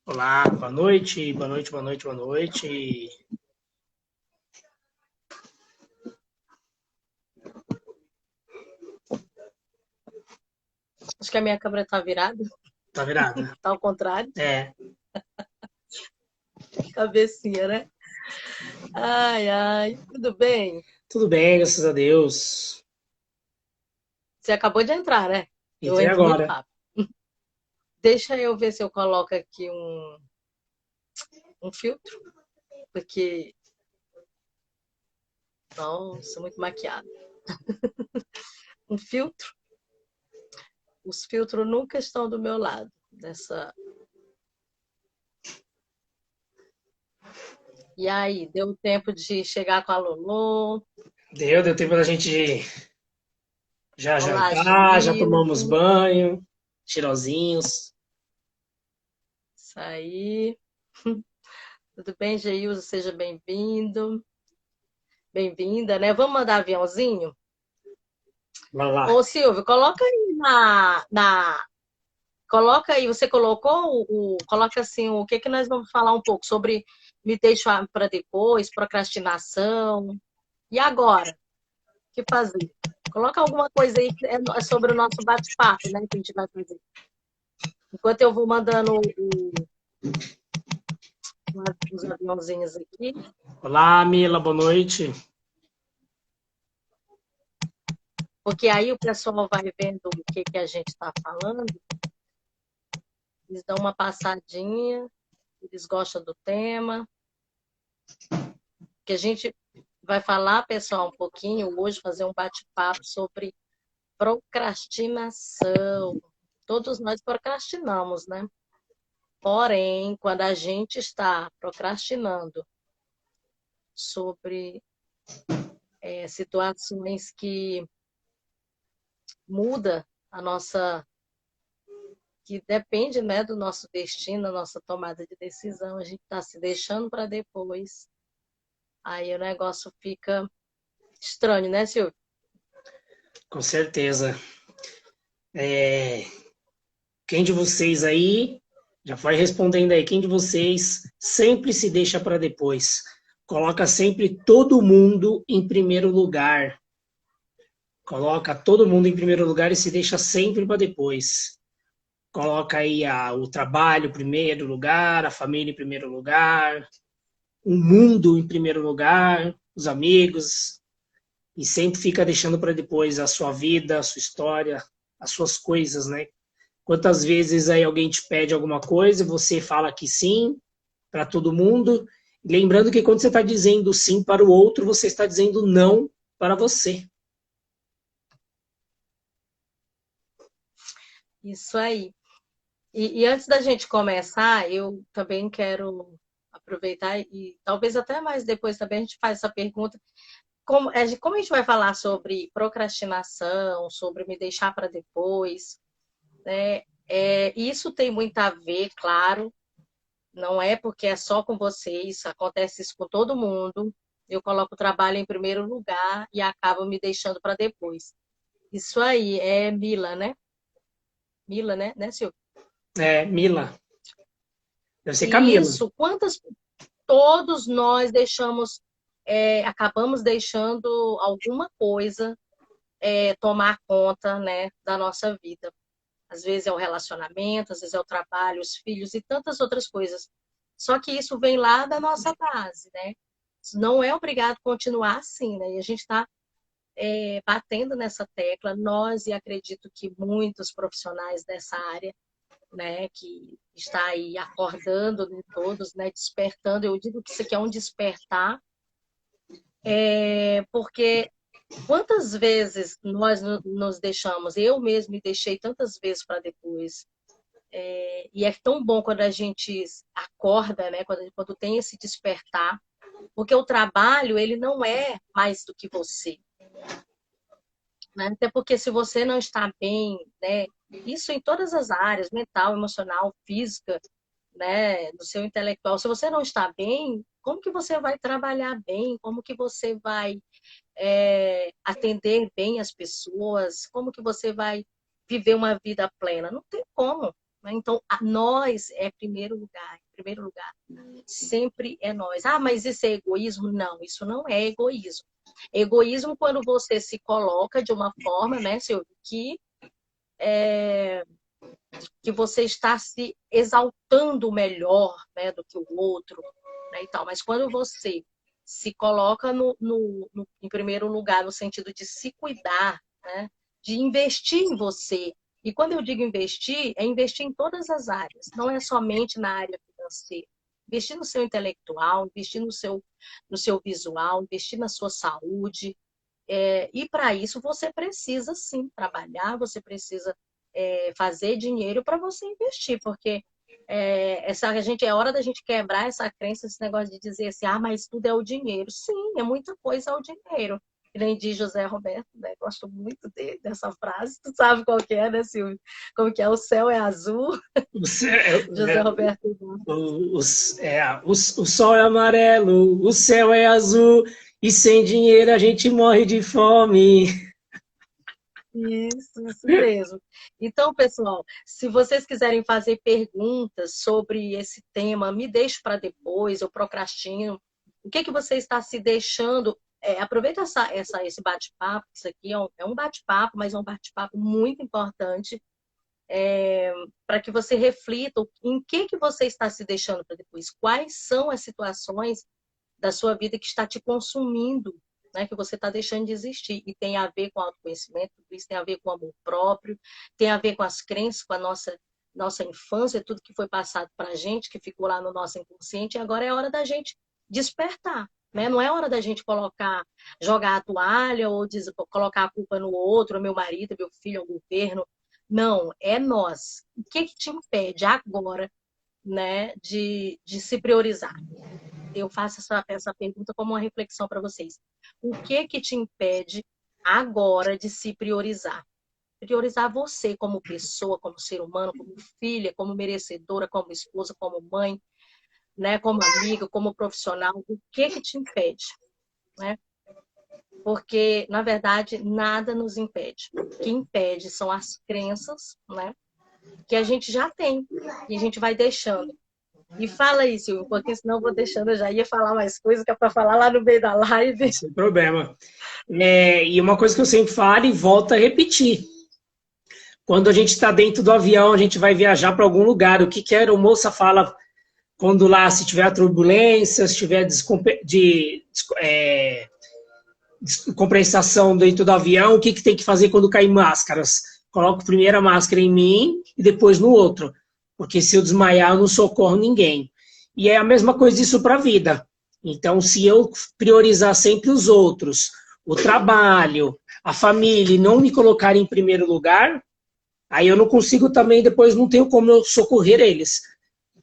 Olá, boa noite, boa noite, boa noite, boa noite. Acho que a minha câmera tá virada, Tá virada? tá ao contrário, É, cabecinha, né? Ai, ai, tudo bem? tudo bem, graças a Deus. Você acabou de entrar, né? Eu Entrei entro muito agora. rápido. Deixa eu ver se eu coloco aqui um filtro, porque, nossa, muito maquiada. Um filtro? Os filtros nunca estão do meu lado. Dessa... E aí, deu tempo de chegar com a Lolo? Deu tempo da gente já Olá, jantar, já tomamos Gildo. banho, cheirosinhos. Isso aí. Tudo bem, Geilson? Seja bem-vindo. Bem-vinda, né? Vamos mandar aviãozinho? Vamos lá. Ô, Silvio, coloca aí coloca aí, você colocou coloca assim, o que que nós vamos falar um pouco sobre me deixar para depois, procrastinação. E agora? O que fazer? Coloca alguma coisa aí que é sobre o nosso bate-papo, né, que a gente vai fazer. Enquanto eu vou mandando os aviãozinhos aqui, Olá, Mila, boa noite. porque aí o pessoal vai vendo o que que a gente está falando, eles dão uma passadinha, eles gostam do tema, que a gente vai falar, pessoal, um pouquinho hoje, fazer um bate-papo sobre procrastinação. Todos nós procrastinamos, né? Porém, quando a gente está procrastinando sobre situações que muda a nossa, que depende, né, do nosso destino, da nossa tomada de decisão, a gente está se deixando para depois, aí o negócio fica estranho, né, Silvio? Com certeza. É, quem de vocês aí, já foi respondendo aí, quem de vocês sempre se deixa para depois? Coloca sempre todo mundo em primeiro lugar. Coloca todo mundo em primeiro lugar e se deixa sempre para depois. Coloca aí o trabalho em primeiro lugar, a família em primeiro lugar, o mundo em primeiro lugar, os amigos, e sempre fica deixando para depois a sua vida, a sua história, as suas coisas, né? Quantas vezes aí alguém te pede alguma coisa, você fala que sim para todo mundo, lembrando que quando você está dizendo sim para o outro, você está dizendo não para você. Isso aí. E antes da gente começar, eu também quero aproveitar e talvez até mais depois também a gente faz essa pergunta. Como a gente vai falar sobre procrastinação, sobre me deixar para depois, né? Isso tem muito a ver, claro, não é porque é só com vocês, acontece isso com todo mundo. Eu coloco o trabalho em primeiro lugar e acabo me deixando para depois. Isso aí é Mila, né? Mila, né, Silvia? É, Mila, deve ser E Camila. isso, quantas todos nós deixamos, acabamos deixando alguma coisa tomar conta, né, da nossa vida. Às vezes é o relacionamento, às vezes é o trabalho, os filhos e tantas outras coisas. Só que isso vem lá da nossa base, né? Não é obrigado a continuar assim, né? E a gente está batendo nessa tecla, nós e acredito que muitos profissionais dessa área, né, que está aí acordando, né, todos, né, despertando. Eu digo que isso aqui é um despertar, porque quantas vezes nós nos deixamos, eu mesmo me deixei tantas vezes para depois, e é tão bom quando a gente acorda, né, quando tem esse despertar, porque o trabalho, ele não é mais do que você, né? Até porque se você não está bem, né, isso em todas as áreas, mental, emocional, física, né, do seu intelectual, se você não está bem, como que você vai trabalhar bem? Como que você vai atender bem as pessoas? Como que você vai viver uma vida plena? Não tem como. né? Então, nós é primeiro lugar, em primeiro lugar. Sempre é nós. Ah, mas isso é egoísmo? Não, isso não é egoísmo. Egoísmo quando você se coloca de uma forma, né, Silvio, que você está se exaltando melhor, né, do que o outro, né, e tal. Mas quando você se coloca em primeiro lugar, no sentido de se cuidar, né, de investir em você. E quando eu digo investir, é investir em todas as áreas, não é somente na área financeira. Investir no seu intelectual, investir no seu visual, investir na sua saúde. E para isso você precisa sim trabalhar, você precisa fazer dinheiro para você investir, porque é hora da gente quebrar essa crença, esse negócio de dizer assim, ah, mas tudo é o dinheiro. Sim, é muita coisa é o dinheiro. Que nem diz José Roberto, né? Gosto muito dessa frase. Tu sabe qual que é, né, Silvio? Como que é? O céu é azul. O, céu, José Roberto. o sol é amarelo, o céu é azul, e sem dinheiro a gente morre de fome. Isso mesmo. Então, pessoal, se vocês quiserem fazer perguntas sobre esse tema, me deixe para depois, eu procrastino. O que você está se deixando? Aproveita esse bate-papo, isso aqui é um bate-papo, mas é um bate-papo muito importante, para que você reflita em que você está se deixando para depois. Quais são as situações da sua vida que está te consumindo, né, que você está deixando de existir. E tem a ver com autoconhecimento, isso tem a ver com o amor próprio, tem a ver com as crenças, com a nossa infância, tudo que foi passado para a gente, que ficou lá no nosso inconsciente, e agora é hora da gente despertar. Né? Não é hora da gente jogar a toalha ou colocar a culpa no outro, meu marido, meu filho, o governo. Não, é nós. O que te impede agora, né, de se priorizar? Eu faço essa pergunta como uma reflexão para vocês. O que te impede agora de se priorizar? Priorizar você como pessoa, como ser humano, como filha, como merecedora, como esposa, como mãe, né, como amiga, como profissional. O que te impede? Né? Porque, na verdade, nada nos impede. O que impede são as crenças, né, que a gente já tem e a gente vai deixando. E fala aí, Silvio, porque senão eu vou deixando, eu já ia falar mais coisas que é para falar lá no meio da live. Sem problema. E uma coisa que eu sempre falo e volto a repetir. Quando a gente está dentro do avião, a gente vai viajar para algum lugar. O que a aeromoça fala quando lá, se tiver turbulência, se tiver descompensação dentro do avião, o que tem que fazer quando cair máscaras? Coloco primeiro a máscara em mim e depois no outro. Porque se eu desmaiar, eu não socorro ninguém. E é a mesma coisa isso para a vida. Então, se eu priorizar sempre os outros, o trabalho, a família, e não me colocar em primeiro lugar, aí eu não consigo também, depois não tenho como eu socorrer eles.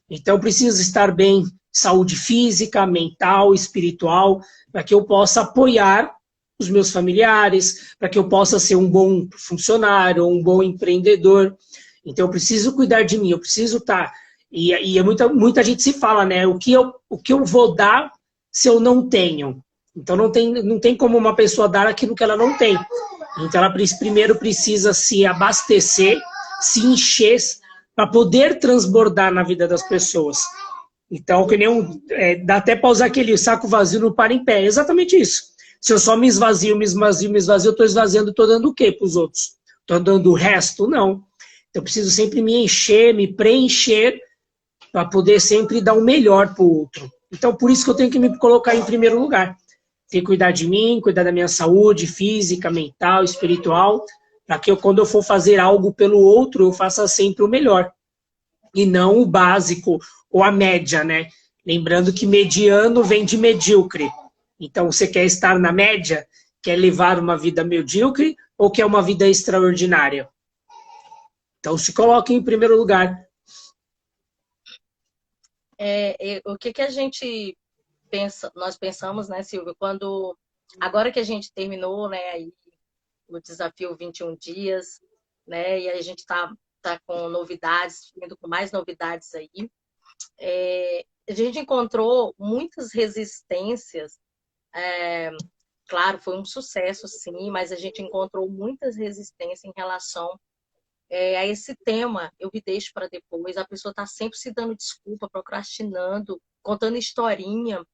Então, eu preciso estar bem, saúde física, mental, espiritual, para que eu possa apoiar os meus familiares, para que eu possa ser um bom funcionário, um bom empreendedor. Então, eu preciso cuidar de mim, eu preciso estar... E muita gente se fala, né? O que eu vou dar se eu não tenho? Então, não tem como uma pessoa dar aquilo que ela não tem. Então, ela primeiro precisa se abastecer, se encher, para poder transbordar na vida das pessoas. Então, que nem dá até para usar aquele saco vazio não para em pé. É exatamente isso. Se eu só me esvazio, eu estou esvaziando, estou dando o quê para os outros? Estou dando o resto? Não. Então, eu preciso sempre me encher, me preencher, para poder sempre dar o melhor para o outro. Então, por isso que eu tenho que me colocar em primeiro lugar. Ter que cuidar de mim, cuidar da minha saúde física, mental, espiritual, para que quando eu for fazer algo pelo outro, eu faça sempre o melhor. E não o básico ou a média, né? Lembrando que mediano vem de medíocre. Então, você quer estar na média? Quer levar uma vida medíocre ou quer uma vida extraordinária? Então, se coloque em primeiro lugar. O que a gente pensa, nós pensamos, né, Silvio, agora que a gente terminou, né, aí, o desafio 21 dias, né, e a gente está com novidades, vindo com mais novidades aí, a gente encontrou muitas resistências, claro, foi um sucesso, sim, mas a gente encontrou muitas resistências em relação a esse tema, eu me deixo para depois. A pessoa está sempre se dando desculpa, procrastinando, contando historinha,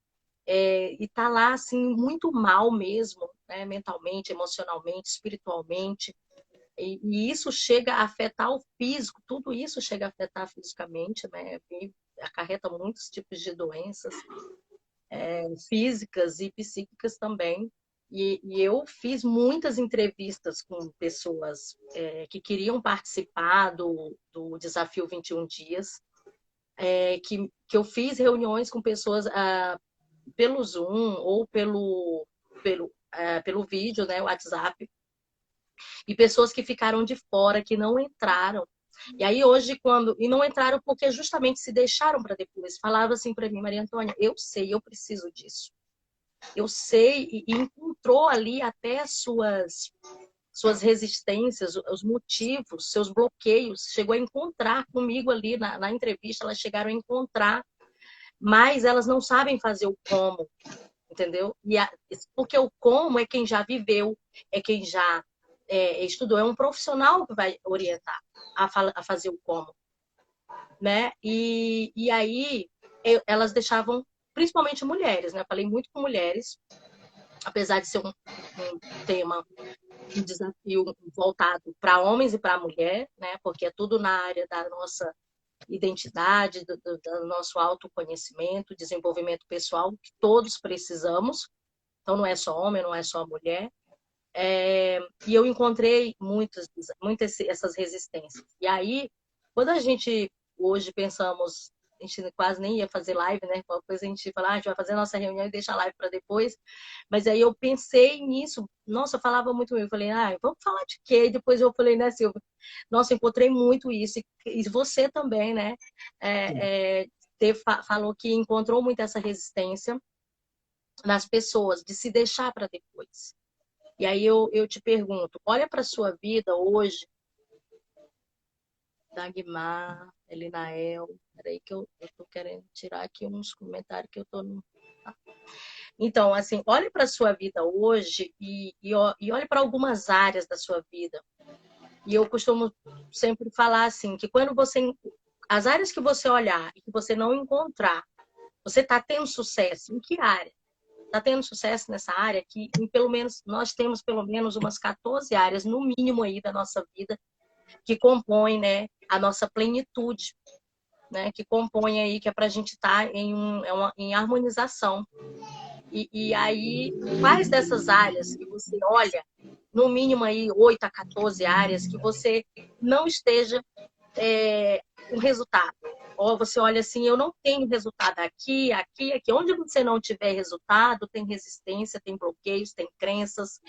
e está lá assim muito mal mesmo, né? Mentalmente, emocionalmente, espiritualmente. E isso chega a afetar o físico, tudo isso chega a afetar fisicamente, né? E acarreta muitos tipos de doenças físicas e psíquicas também. E eu fiz muitas entrevistas com pessoas que queriam participar do Desafio 21 Dias, que eu fiz reuniões com pessoas pelo Zoom ou pelo vídeo, né, WhatsApp, e pessoas que ficaram de fora, que não entraram. E aí hoje, e não entraram porque justamente se deixaram para depois. Falavam assim para mim, Maria Antônia, eu sei, eu preciso disso. Eu sei, e encontrou ali até suas resistências, os motivos, seus bloqueios. Chegou a encontrar comigo ali na entrevista, elas chegaram a encontrar, mas elas não sabem fazer o como, entendeu? Porque o como é quem já viveu, é quem já estudou, é um profissional que vai orientar a fazer o como, né? E aí elas deixavam, principalmente mulheres, né? Eu falei muito com mulheres, apesar de ser um tema, um desafio voltado para homens e para mulher, né? Porque é tudo na área da nossa identidade, do nosso autoconhecimento, desenvolvimento pessoal, que todos precisamos. Então, não é só homem, não é só mulher. E eu encontrei muitas essas resistências. E aí, quando a gente hoje pensamos, a gente quase nem ia fazer live, né? Depois a gente fala, a gente vai fazer a nossa reunião e deixa a live para depois. Mas aí eu pensei nisso. Nossa, eu falava muito eu falei, vamos falar de quê? E depois eu falei, né, Silvia? Nossa, encontrei muito isso. E você também, né? Falou que encontrou muito essa resistência nas pessoas, de se deixar para depois. E aí eu te pergunto, olha para a sua vida hoje, Dagmar, Elinael, peraí que eu tô querendo tirar aqui uns comentários que eu tô no... Então, assim, olhe para a sua vida hoje e olhe para algumas áreas da sua vida. E eu costumo sempre falar assim, que quando você... As áreas que você olhar e que você não encontrar, você está tendo sucesso em que área? Está tendo sucesso nessa área que pelo menos nós temos pelo menos umas 14 áreas no mínimo aí da nossa vida que compõem, né, a nossa plenitude, né, que compõem aí que é para a gente estar em harmonização. E aí, quais dessas áreas que você olha, no mínimo aí 8 a 14 áreas que você não esteja com resultado? Ou você olha assim, eu não tenho resultado aqui, aqui, aqui. Onde você não tiver resultado, tem resistência, tem bloqueios, tem crenças.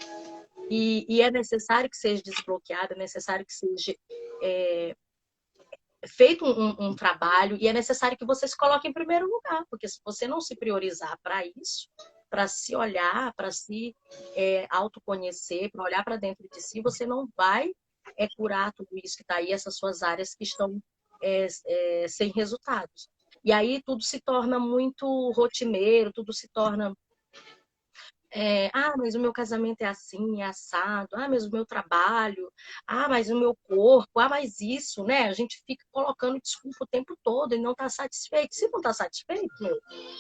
E é necessário que seja desbloqueado, é necessário que seja feito um trabalho, e é necessário que você se coloque em primeiro lugar, porque se você não se priorizar para isso, para se olhar, para se autoconhecer, para olhar para dentro de si, você não vai curar tudo isso que está aí, essas suas áreas que estão sem resultados. E aí tudo se torna muito rotineiro, tudo se torna mas o meu casamento é assim, é assado. Mas o meu trabalho. Mas o meu corpo. Mas isso, né? A gente fica colocando desculpa o tempo todo e não está satisfeito. Se não está satisfeito,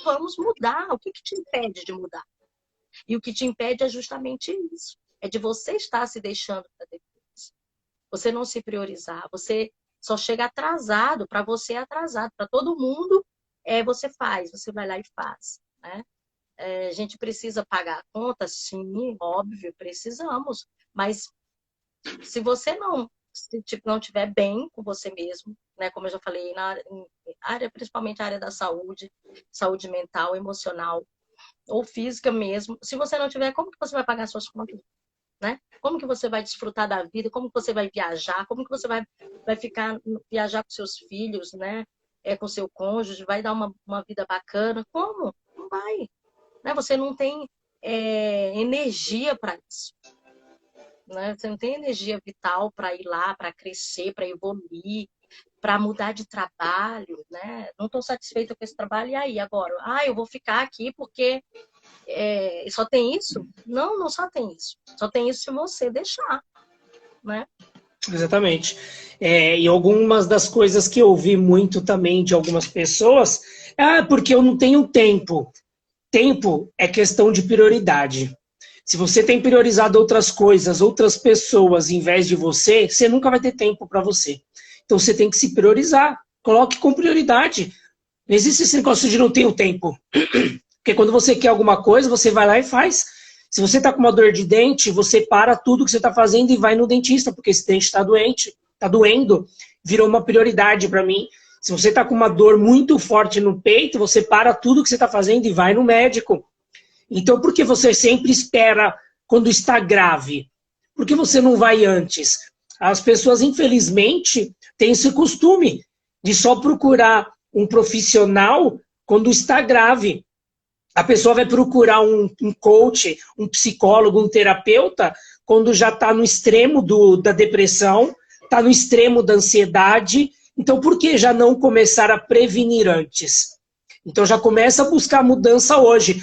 vamos mudar. O que te impede de mudar? E o que te impede é justamente isso. É de você estar se deixando para depois. Você não se priorizar. Você só chega atrasado. Para você é atrasado. Para todo mundo, você faz. Você vai lá e faz, né? A gente precisa pagar a conta? Sim, óbvio, precisamos. Mas se você não estiver bem com você mesmo, né, como eu já falei, principalmente a área da saúde, saúde mental, emocional ou física mesmo, se você não tiver, como que você vai pagar suas contas? Né? Como que você vai desfrutar da vida? Como que você vai viajar? Como que você vai viajar com seus filhos, né? Com seu cônjuge? Vai dar uma vida bacana? Como? Não vai. Né? Você não tem energia para isso. Né? Você não tem energia vital para ir lá, para crescer, para evoluir, para mudar de trabalho. Né? Não estou satisfeita com esse trabalho, e aí agora? Eu vou ficar aqui porque só tem isso? Não, não só tem isso. Só tem isso se você deixar. Né? Exatamente. E algumas das coisas que eu ouvi muito também de algumas pessoas, porque eu não tenho tempo. Tempo é questão de prioridade. Se você tem priorizado outras coisas, outras pessoas em vez de você, você nunca vai ter tempo para você. Então você tem que se priorizar. Coloque com prioridade. Não existe esse negócio de não ter o tempo. Porque quando você quer alguma coisa, você vai lá e faz. Se você está com uma dor de dente, você para tudo que você está fazendo e vai no dentista, porque esse dente está doente, está doendo. Virou uma prioridade para mim. Se você está com uma dor muito forte no peito, você para tudo que você está fazendo e vai no médico. Então, por que você sempre espera quando está grave? Por que você não vai antes? As pessoas, infelizmente, têm esse costume de só procurar um profissional quando está grave. A pessoa vai procurar um coach, um psicólogo, um terapeuta, quando já está no extremo da depressão, está no extremo da ansiedade. Então, por que já não começar a prevenir antes? Então, já começa a buscar mudança hoje.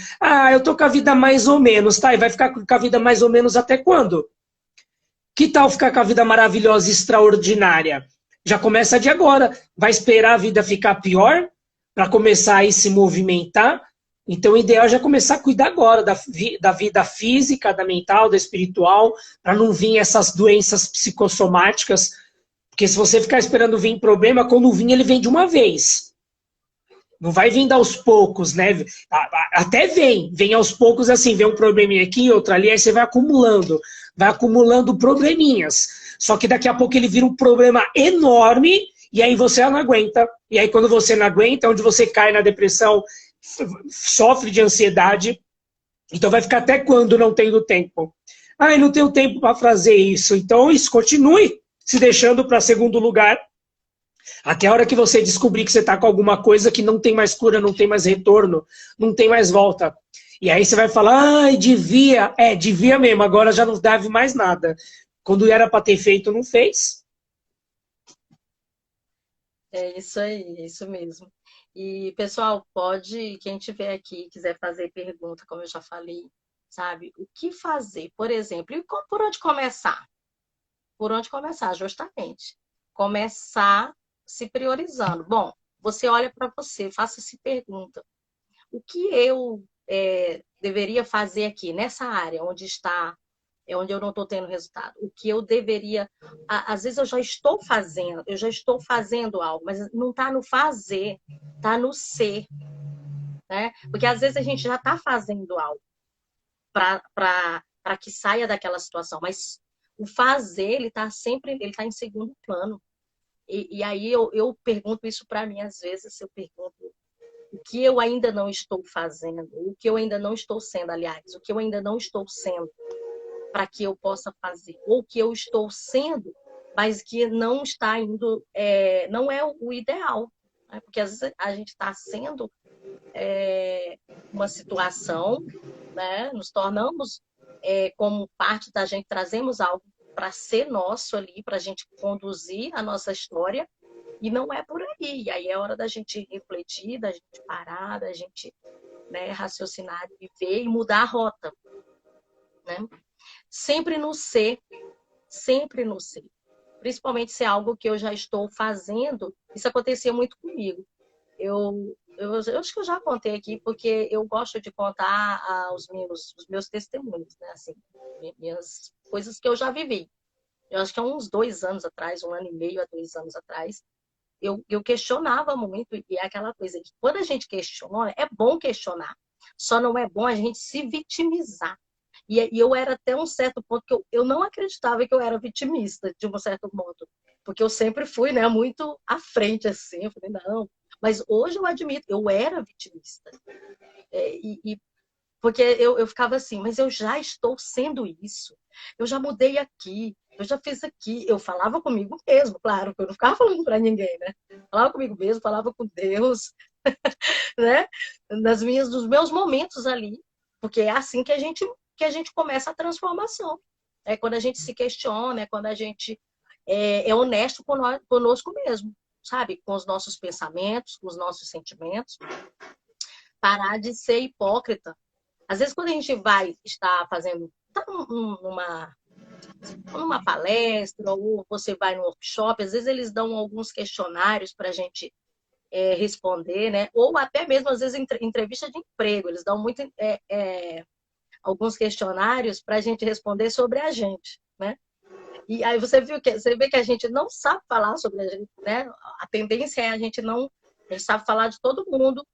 Eu tô com a vida mais ou menos, tá? E vai ficar com a vida mais ou menos até quando? Que tal ficar com a vida maravilhosa e extraordinária? Já começa de agora. Vai esperar a vida ficar pior para começar a se movimentar? Então, o ideal é já começar a cuidar agora da vida física, da mental, da espiritual, para não vir essas doenças psicossomáticas. Porque se você ficar esperando vir problema, quando vir, ele vem de uma vez. Não vai vindo aos poucos, né? Até vem aos poucos, assim, vem um probleminha aqui, outro ali, aí você vai acumulando probleminhas. Só que daqui a pouco ele vira um problema enorme e aí você não aguenta. E aí quando você não aguenta, é onde você cai na depressão, sofre de ansiedade. Então vai ficar até quando não tendo tempo? Não tenho tempo para fazer isso. Então isso, continue se deixando para segundo lugar. Até a hora que você descobrir que você está com alguma coisa que não tem mais cura, não tem mais retorno, não tem mais volta. E aí você vai falar, devia. Devia mesmo, agora já não deve mais nada. Quando era para ter feito, não fez. É isso aí, é isso mesmo. E, pessoal, quem tiver aqui, quiser fazer pergunta, como eu já falei, sabe? O que fazer, por exemplo, e por onde começar? Por onde começar, justamente. Começar se priorizando. Bom, você olha para você, faça-se pergunta. O que eu deveria fazer aqui, nessa área onde está, onde eu não estou tendo resultado? O que eu deveria... Às vezes eu já estou fazendo algo, mas não está no fazer, está no ser. Né? Porque às vezes a gente já está fazendo algo para que saia daquela situação, mas o fazer, ele está em segundo plano. E aí eu pergunto isso para mim, às vezes, eu pergunto o que eu ainda não estou fazendo, o que eu ainda não estou sendo, aliás, o que eu ainda não estou sendo para que eu possa fazer, ou o que eu estou sendo, mas que não está indo, não é o ideal. Né? Porque às vezes a gente está sendo uma situação, né? Nos tornamos como parte da gente, trazemos algo para ser nosso ali, para a gente conduzir a nossa história, e não é por aí. E aí é hora da gente refletir, da gente parar, da gente, né, raciocinar, viver e mudar a rota. Né? Sempre no ser, sempre no ser. Principalmente se é algo que eu já estou fazendo. Isso acontecia muito comigo. Eu acho que eu já contei aqui, porque eu gosto de contar os meus testemunhos, né? Assim, minhas coisas que eu já vivi. Eu acho que há uns 2 anos atrás, 1 ano e meio a 2 anos atrás, eu questionava muito, e é aquela coisa que quando a gente questiona, é bom questionar, só não é bom a gente se vitimizar. E eu era até um certo ponto que eu não acreditava que eu era vitimista, de um certo modo, porque eu sempre fui, né, muito à frente, assim, eu falei, não, mas hoje eu admito, eu era vitimista. Porque eu ficava assim, mas eu já estou sendo isso. Eu já mudei aqui, eu já fiz aqui. Eu falava comigo mesmo, claro, eu não ficava falando para ninguém, né? Falava comigo mesmo, falava com Deus, né? Nos meus momentos ali. Porque é assim que a gente começa a transformação. É quando a gente se questiona, é quando a gente é honesto conosco mesmo, sabe? Com os nossos pensamentos, com os nossos sentimentos. Parar de ser hipócrita. Às vezes, quando a gente vai estar fazendo, numa numa palestra, ou você vai no workshop, às vezes eles dão alguns questionários para a gente responder, né? Ou até mesmo, às vezes, entrevista de emprego, eles dão muito, alguns questionários para a gente responder sobre a gente, né? E aí você vê que a gente não sabe falar sobre a gente, né? A tendência é a gente não sabe falar de todo mundo.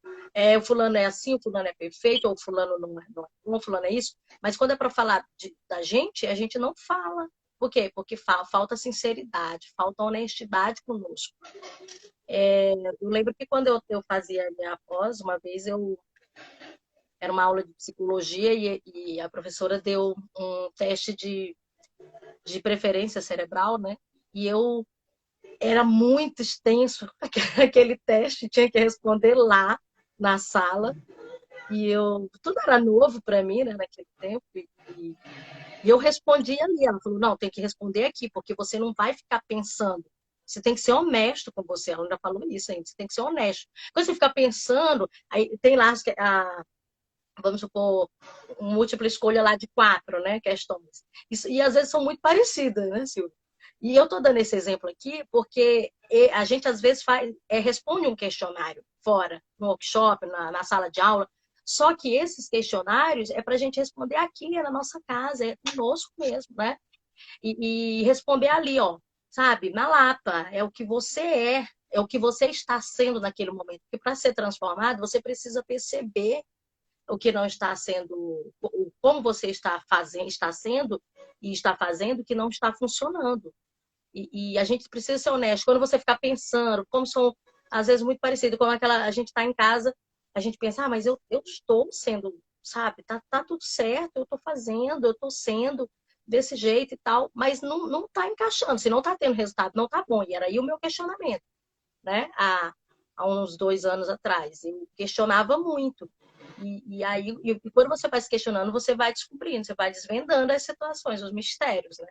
O fulano é assim, o fulano é perfeito, ou o fulano não é, o fulano é isso. Mas quando é para falar da gente, a gente não fala. Por quê? Porque falta sinceridade, falta honestidade conosco. Eu lembro que quando eu fazia a minha pós, uma vez era uma aula de psicologia e a professora deu um teste de preferência cerebral, né? E era muito extenso aquele teste, tinha que responder lá na sala. E tudo era novo para mim, né, naquele tempo. E eu respondi ali. Ela falou: não, tem que responder aqui, porque você não vai ficar pensando. Você tem que ser honesto com você. Ela ainda falou isso ainda. Você tem que ser honesto. Quando você fica pensando, aí tem lá vamos supor, múltipla escolha lá de 4, né, questões. E às vezes são muito parecidas, né, Silvia? E eu estou dando esse exemplo aqui porque a gente às vezes responde um questionário fora, no workshop, na sala de aula, só que esses questionários é para a gente responder aqui na nossa casa, é conosco mesmo, né? E responder ali, ó, sabe, na lata, é o que você é o que você está sendo naquele momento. Porque para ser transformado, você precisa perceber o que não está sendo, como você está sendo e está fazendo que não está funcionando. E a gente precisa ser honesto. Quando você ficar pensando, como são às vezes muito parecido, como a gente está em casa, a gente pensa, mas eu estou sendo, sabe, tá tudo certo, eu estou fazendo, eu estou sendo desse jeito e tal, mas não está encaixando, se não está tendo resultado, não está bom. E era aí o meu questionamento, né? Há uns 2 anos atrás. Eu questionava muito. E aí, quando você vai se questionando, você vai descobrindo, você vai desvendando as situações, os mistérios, né?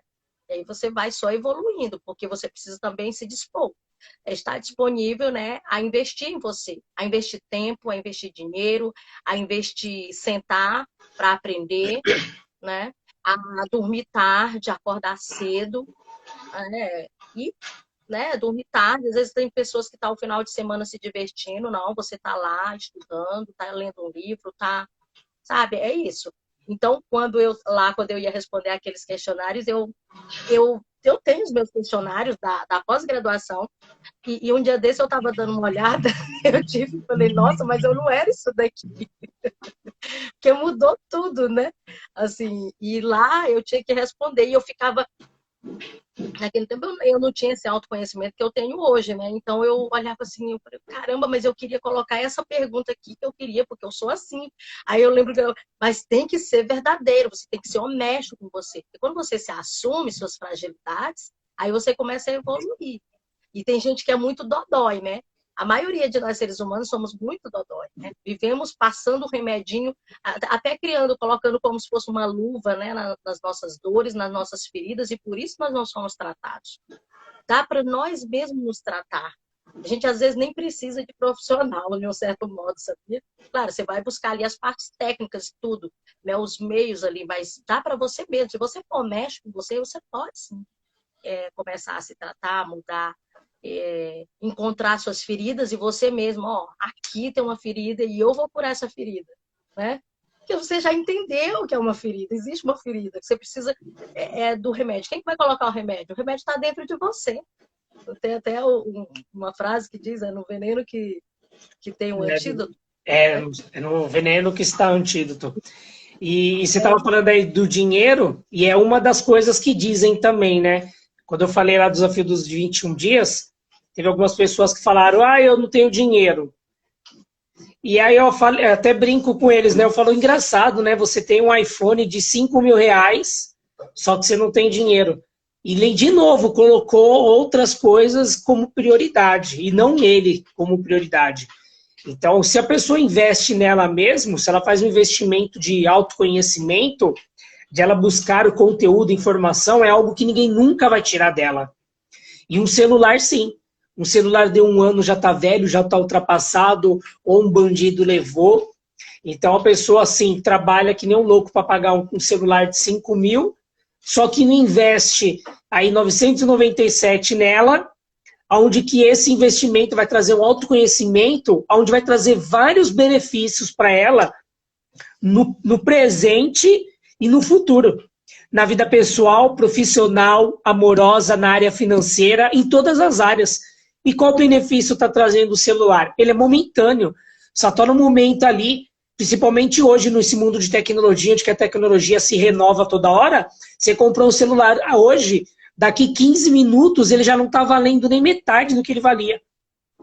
E aí você vai só evoluindo, porque você precisa também se dispor. Estar disponível, né, a investir em você, a investir tempo, a investir dinheiro, a investir sentar para aprender, né? A dormir tarde, acordar cedo, né? E, né, dormir tarde. Às vezes tem pessoas que estão o final de semana se divertindo, não, você está lá estudando, está lendo um livro, tá, sabe? É isso. Então, quando eu ia responder aqueles questionários, eu tenho os meus questionários da pós-graduação, e um dia desse eu estava dando uma olhada, falei, nossa, mas eu não era isso daqui, porque mudou tudo, né? Assim, e lá eu tinha que responder, e eu ficava. Naquele tempo eu não tinha esse autoconhecimento que eu tenho hoje, né? Então eu olhava assim, eu falei, caramba, mas eu queria colocar essa pergunta aqui que eu queria, porque eu sou assim. Aí eu lembro mas tem que ser verdadeiro, você tem que ser honesto com você. Porque quando você se assume suas fragilidades, aí você começa a evoluir. E tem gente que é muito dodói, né? A maioria de nós seres humanos somos muito dodói, né? Vivemos passando o remedinho, até criando, colocando como se fosse uma luva, né, nas nossas dores, nas nossas feridas, e por isso nós não somos tratados. Dá para nós mesmos nos tratar. A gente às vezes nem precisa de profissional, de um certo modo, sabia? Claro, você vai buscar ali as partes técnicas e tudo, né, os meios ali, mas dá para você mesmo. Se você for honesto com você, você pode sim começar a se tratar, mudar, encontrar suas feridas e você mesmo, ó, aqui tem uma ferida e eu vou curar essa ferida, né? Porque você já entendeu que é uma ferida, existe uma ferida, que você precisa do remédio. Quem vai colocar o remédio? O remédio está dentro de você. Tem até uma frase que diz, no veneno que tem um antídoto. É no veneno que está o antídoto. E você estava falando aí do dinheiro, e é uma das coisas que dizem também, né? Quando eu falei lá do desafio dos 21 dias, teve algumas pessoas que falaram, eu não tenho dinheiro. E aí eu até brinco com eles, né? Eu falo, engraçado, né? Você tem um iPhone de 5 mil reais, só que você não tem dinheiro. E de novo, colocou outras coisas como prioridade, e não ele como prioridade. Então, se a pessoa investe nela mesmo, se ela faz um investimento de autoconhecimento, de ela buscar o conteúdo, informação, é algo que ninguém nunca vai tirar dela. E um celular, sim. Um celular de 1 ano já está velho, já está ultrapassado, ou um bandido levou. Então, a pessoa, assim, trabalha que nem um louco para pagar um celular de 5 mil, só que não investe aí 997 nela, onde que esse investimento vai trazer um autoconhecimento, onde vai trazer vários benefícios para ela no presente e no futuro. Na vida pessoal, profissional, amorosa, na área financeira, em todas as áreas. E qual benefício está trazendo o celular? Ele é momentâneo. Só está no momento ali, principalmente hoje, nesse mundo de tecnologia, onde que a tecnologia se renova toda hora. Você comprou um celular hoje, daqui 15 minutos ele já não está valendo nem metade do que ele valia.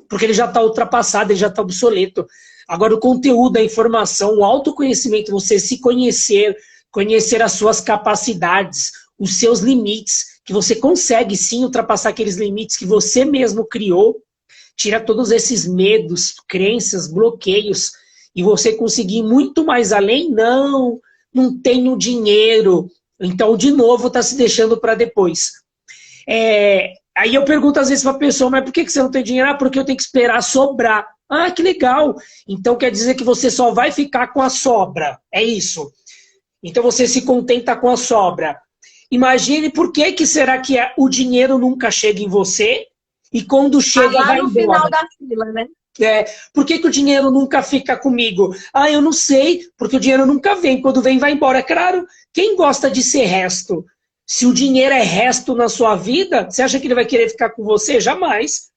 Porque ele já está ultrapassado, ele já está obsoleto. Agora, o conteúdo, a informação, o autoconhecimento, você se conhecer, conhecer as suas capacidades, os seus limites, que você consegue sim ultrapassar aqueles limites que você mesmo criou, tira todos esses medos, crenças, bloqueios, e você conseguir muito mais além. Não tenho dinheiro, então de novo está se deixando para depois. Aí eu pergunto às vezes para a pessoa, mas por que você não tem dinheiro? Ah, porque eu tenho que esperar sobrar. Ah, que legal. Então quer dizer que você só vai ficar com a sobra. É isso. Então você se contenta com a sobra. Imagine por que será que o dinheiro nunca chega em você e quando chega vai embora. Lá no final da fila, né? Por que o dinheiro nunca fica comigo? Ah, eu não sei, porque o dinheiro nunca vem. Quando vem, vai embora. Claro, quem gosta de ser resto? Se o dinheiro é resto na sua vida, você acha que ele vai querer ficar com você? Jamais.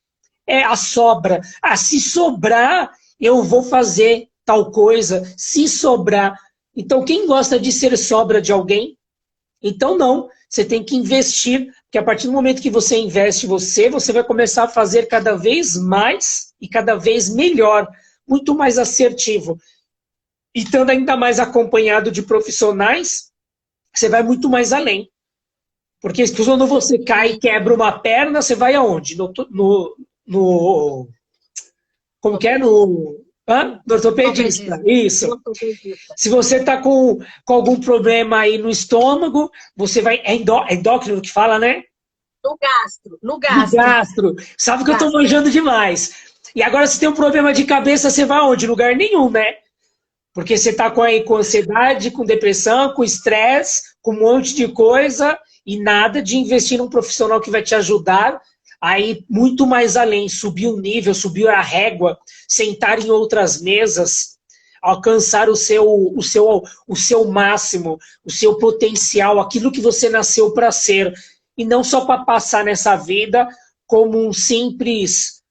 É a sobra. Ah, se sobrar, eu vou fazer tal coisa. Se sobrar. Então, quem gosta de ser sobra de alguém? Então, não. Você tem que investir, porque a partir do momento que você investe você vai começar a fazer cada vez mais e cada vez melhor, muito mais assertivo. E estando ainda mais acompanhado de profissionais, você vai muito mais além. Porque quando você cai e quebra uma perna, você vai aonde? Como que é? No ortopedista. Isso. Se você está com algum problema aí no estômago, você vai... É endócrino que fala, né? No gastro. Sabe que eu estou manjando demais. E agora, se tem um problema de cabeça, você vai aonde? Lugar nenhum, né? Porque você está com ansiedade, com depressão, com estresse, com um monte de coisa e nada de investir num profissional que vai te ajudar a ir muito mais além, subir o nível, subir a régua, sentar em outras mesas, alcançar o seu máximo, o seu potencial, aquilo que você nasceu para ser, e não só para passar nessa vida como um simples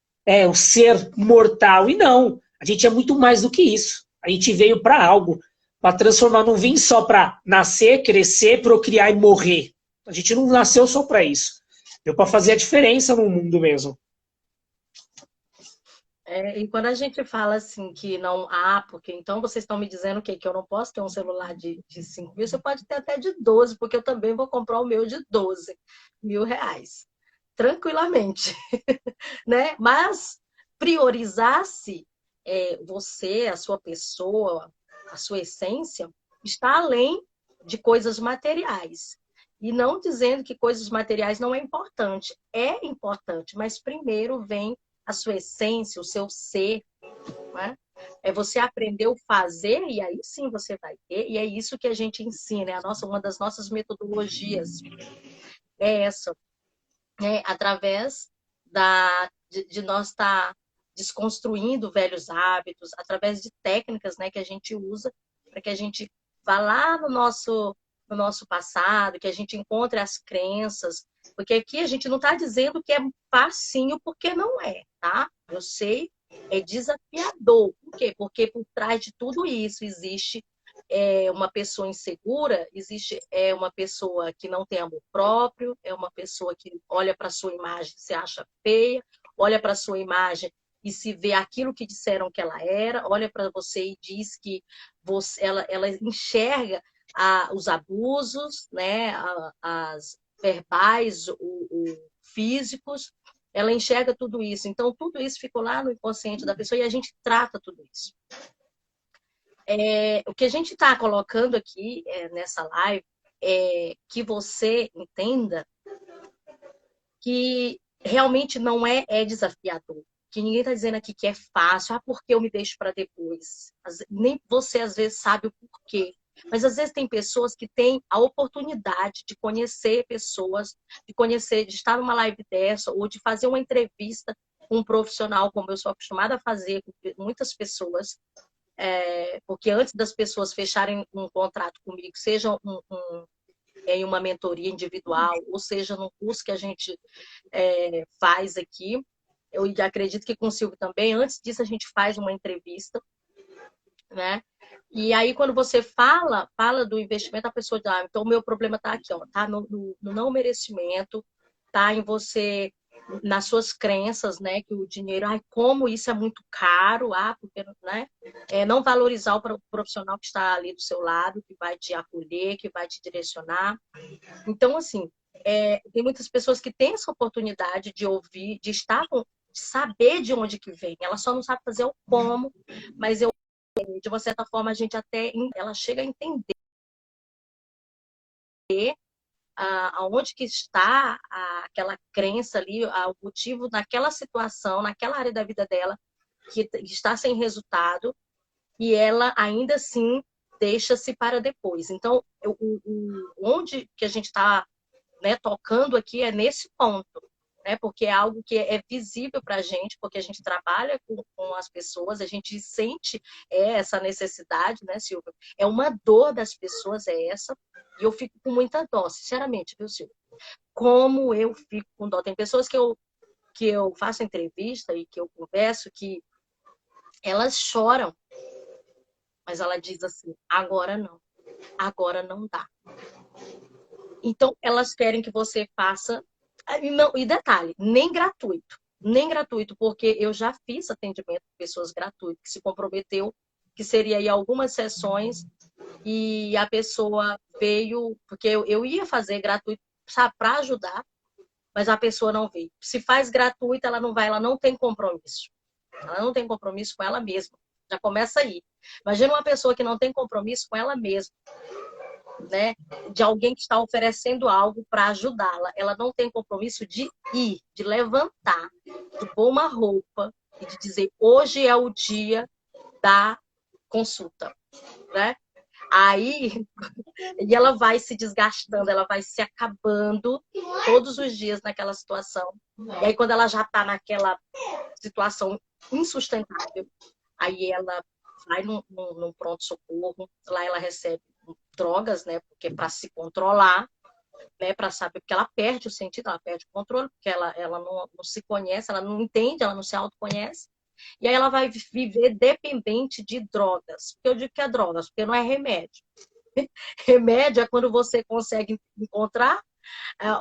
um ser mortal. E não, a gente é muito mais do que isso. A gente veio para algo, para transformar. Não vim só para nascer, crescer, procriar e morrer. A gente não nasceu só para isso. Deu para fazer a diferença no mundo mesmo. E quando a gente fala assim que não há, porque então vocês estão me dizendo que eu não posso ter um celular de 5 mil, você pode ter até de 12, porque eu também vou comprar o meu de 12 mil reais. Tranquilamente. Né? Mas priorizar-se você, a sua pessoa, a sua essência, está além de coisas materiais. E não dizendo que coisas materiais não é importante. É importante, mas primeiro vem a sua essência, o seu ser. Né? É você aprender o fazer e aí sim você vai ter. E é isso que a gente ensina. Uma das nossas metodologias é essa. Através de nós estar desconstruindo velhos hábitos, através de técnicas, né, que a gente usa para que a gente vá lá no nosso passado, que a gente encontre as crenças, porque aqui a gente não está dizendo que é facinho, porque não é, tá? Eu sei, é desafiador. Por quê? Porque por trás de tudo isso existe uma pessoa insegura, existe uma pessoa que não tem amor próprio, é uma pessoa que olha para a sua imagem e se acha feia, olha para a sua imagem e se vê aquilo que disseram que ela era, olha para você e diz que ela enxerga os abusos, né, as verbais, físicos, ela enxerga tudo isso. Então, tudo isso ficou lá no inconsciente da pessoa e a gente trata tudo isso. O que a gente está colocando aqui nessa live é que você entenda que realmente não é desafiador. Que ninguém está dizendo aqui que é fácil, porque eu me deixo para depois. Nem você às vezes sabe o porquê. Mas às vezes tem pessoas que têm a oportunidade de conhecer pessoas, de estar numa live dessa, ou de fazer uma entrevista com um profissional, como eu sou acostumada a fazer com muitas pessoas, porque antes das pessoas fecharem um contrato comigo, seja em uma mentoria individual, ou seja, num curso que a gente faz aqui, eu acredito que com o Silvio também, antes disso a gente faz uma entrevista, né? E aí, quando você fala do investimento, a pessoa diz, então o meu problema está aqui, ó, tá no não merecimento, tá em você, nas suas crenças, né? Que o dinheiro, como isso é muito caro, porque, né? Não valorizar o profissional que está ali do seu lado, que vai te acolher, que vai te direcionar. Então, assim, tem muitas pessoas que têm essa oportunidade de ouvir, de saber de onde que vem. Ela só não sabe fazer o como, mas de uma certa forma, a gente ela chega a entender aonde que está aquela crença ali, o motivo naquela situação, naquela área da vida dela, que está sem resultado, e ela ainda assim deixa-se para depois. Então, onde que a gente está, né, tocando aqui é nesse ponto, né, porque é algo que é visível para a gente, porque a gente trabalha com as pessoas, a gente sente essa necessidade, né, Silvio? É uma dor das pessoas, essa, e eu fico com muita dó, sinceramente, viu, Silvio? Como eu fico com dó. Tem pessoas que eu faço entrevista e que eu converso que elas choram, mas ela diz assim, agora não dá. Então, elas querem que você faça. E detalhe, nem gratuito, porque eu já fiz atendimento com pessoas gratuitas, que se comprometeu que seria aí algumas sessões e a pessoa veio, porque eu ia fazer gratuito, sabe, para ajudar, mas a pessoa não veio. Se faz gratuito, ela não vai, ela não tem compromisso. Ela não tem compromisso com ela mesma. Já começa aí. Imagina uma pessoa que não tem compromisso com ela mesma, né, de alguém que está oferecendo algo para ajudá-la. Ela não tem compromisso de ir, de levantar, de pôr uma roupa e de dizer, hoje é o dia da consulta, né? Aí, e ela vai se desgastando, ela vai se acabando todos os dias naquela situação. E aí, quando ela já está naquela situação insustentável, aí ela vai num pronto-socorro, lá ela recebe drogas, né, porque para se controlar, né, para saber, porque ela perde o sentido, ela perde o controle, porque ela não se conhece, ela não entende, ela não se autoconhece, e aí ela vai viver dependente de drogas. Porque eu digo que é drogas, porque não é remédio. Remédio é quando você consegue encontrar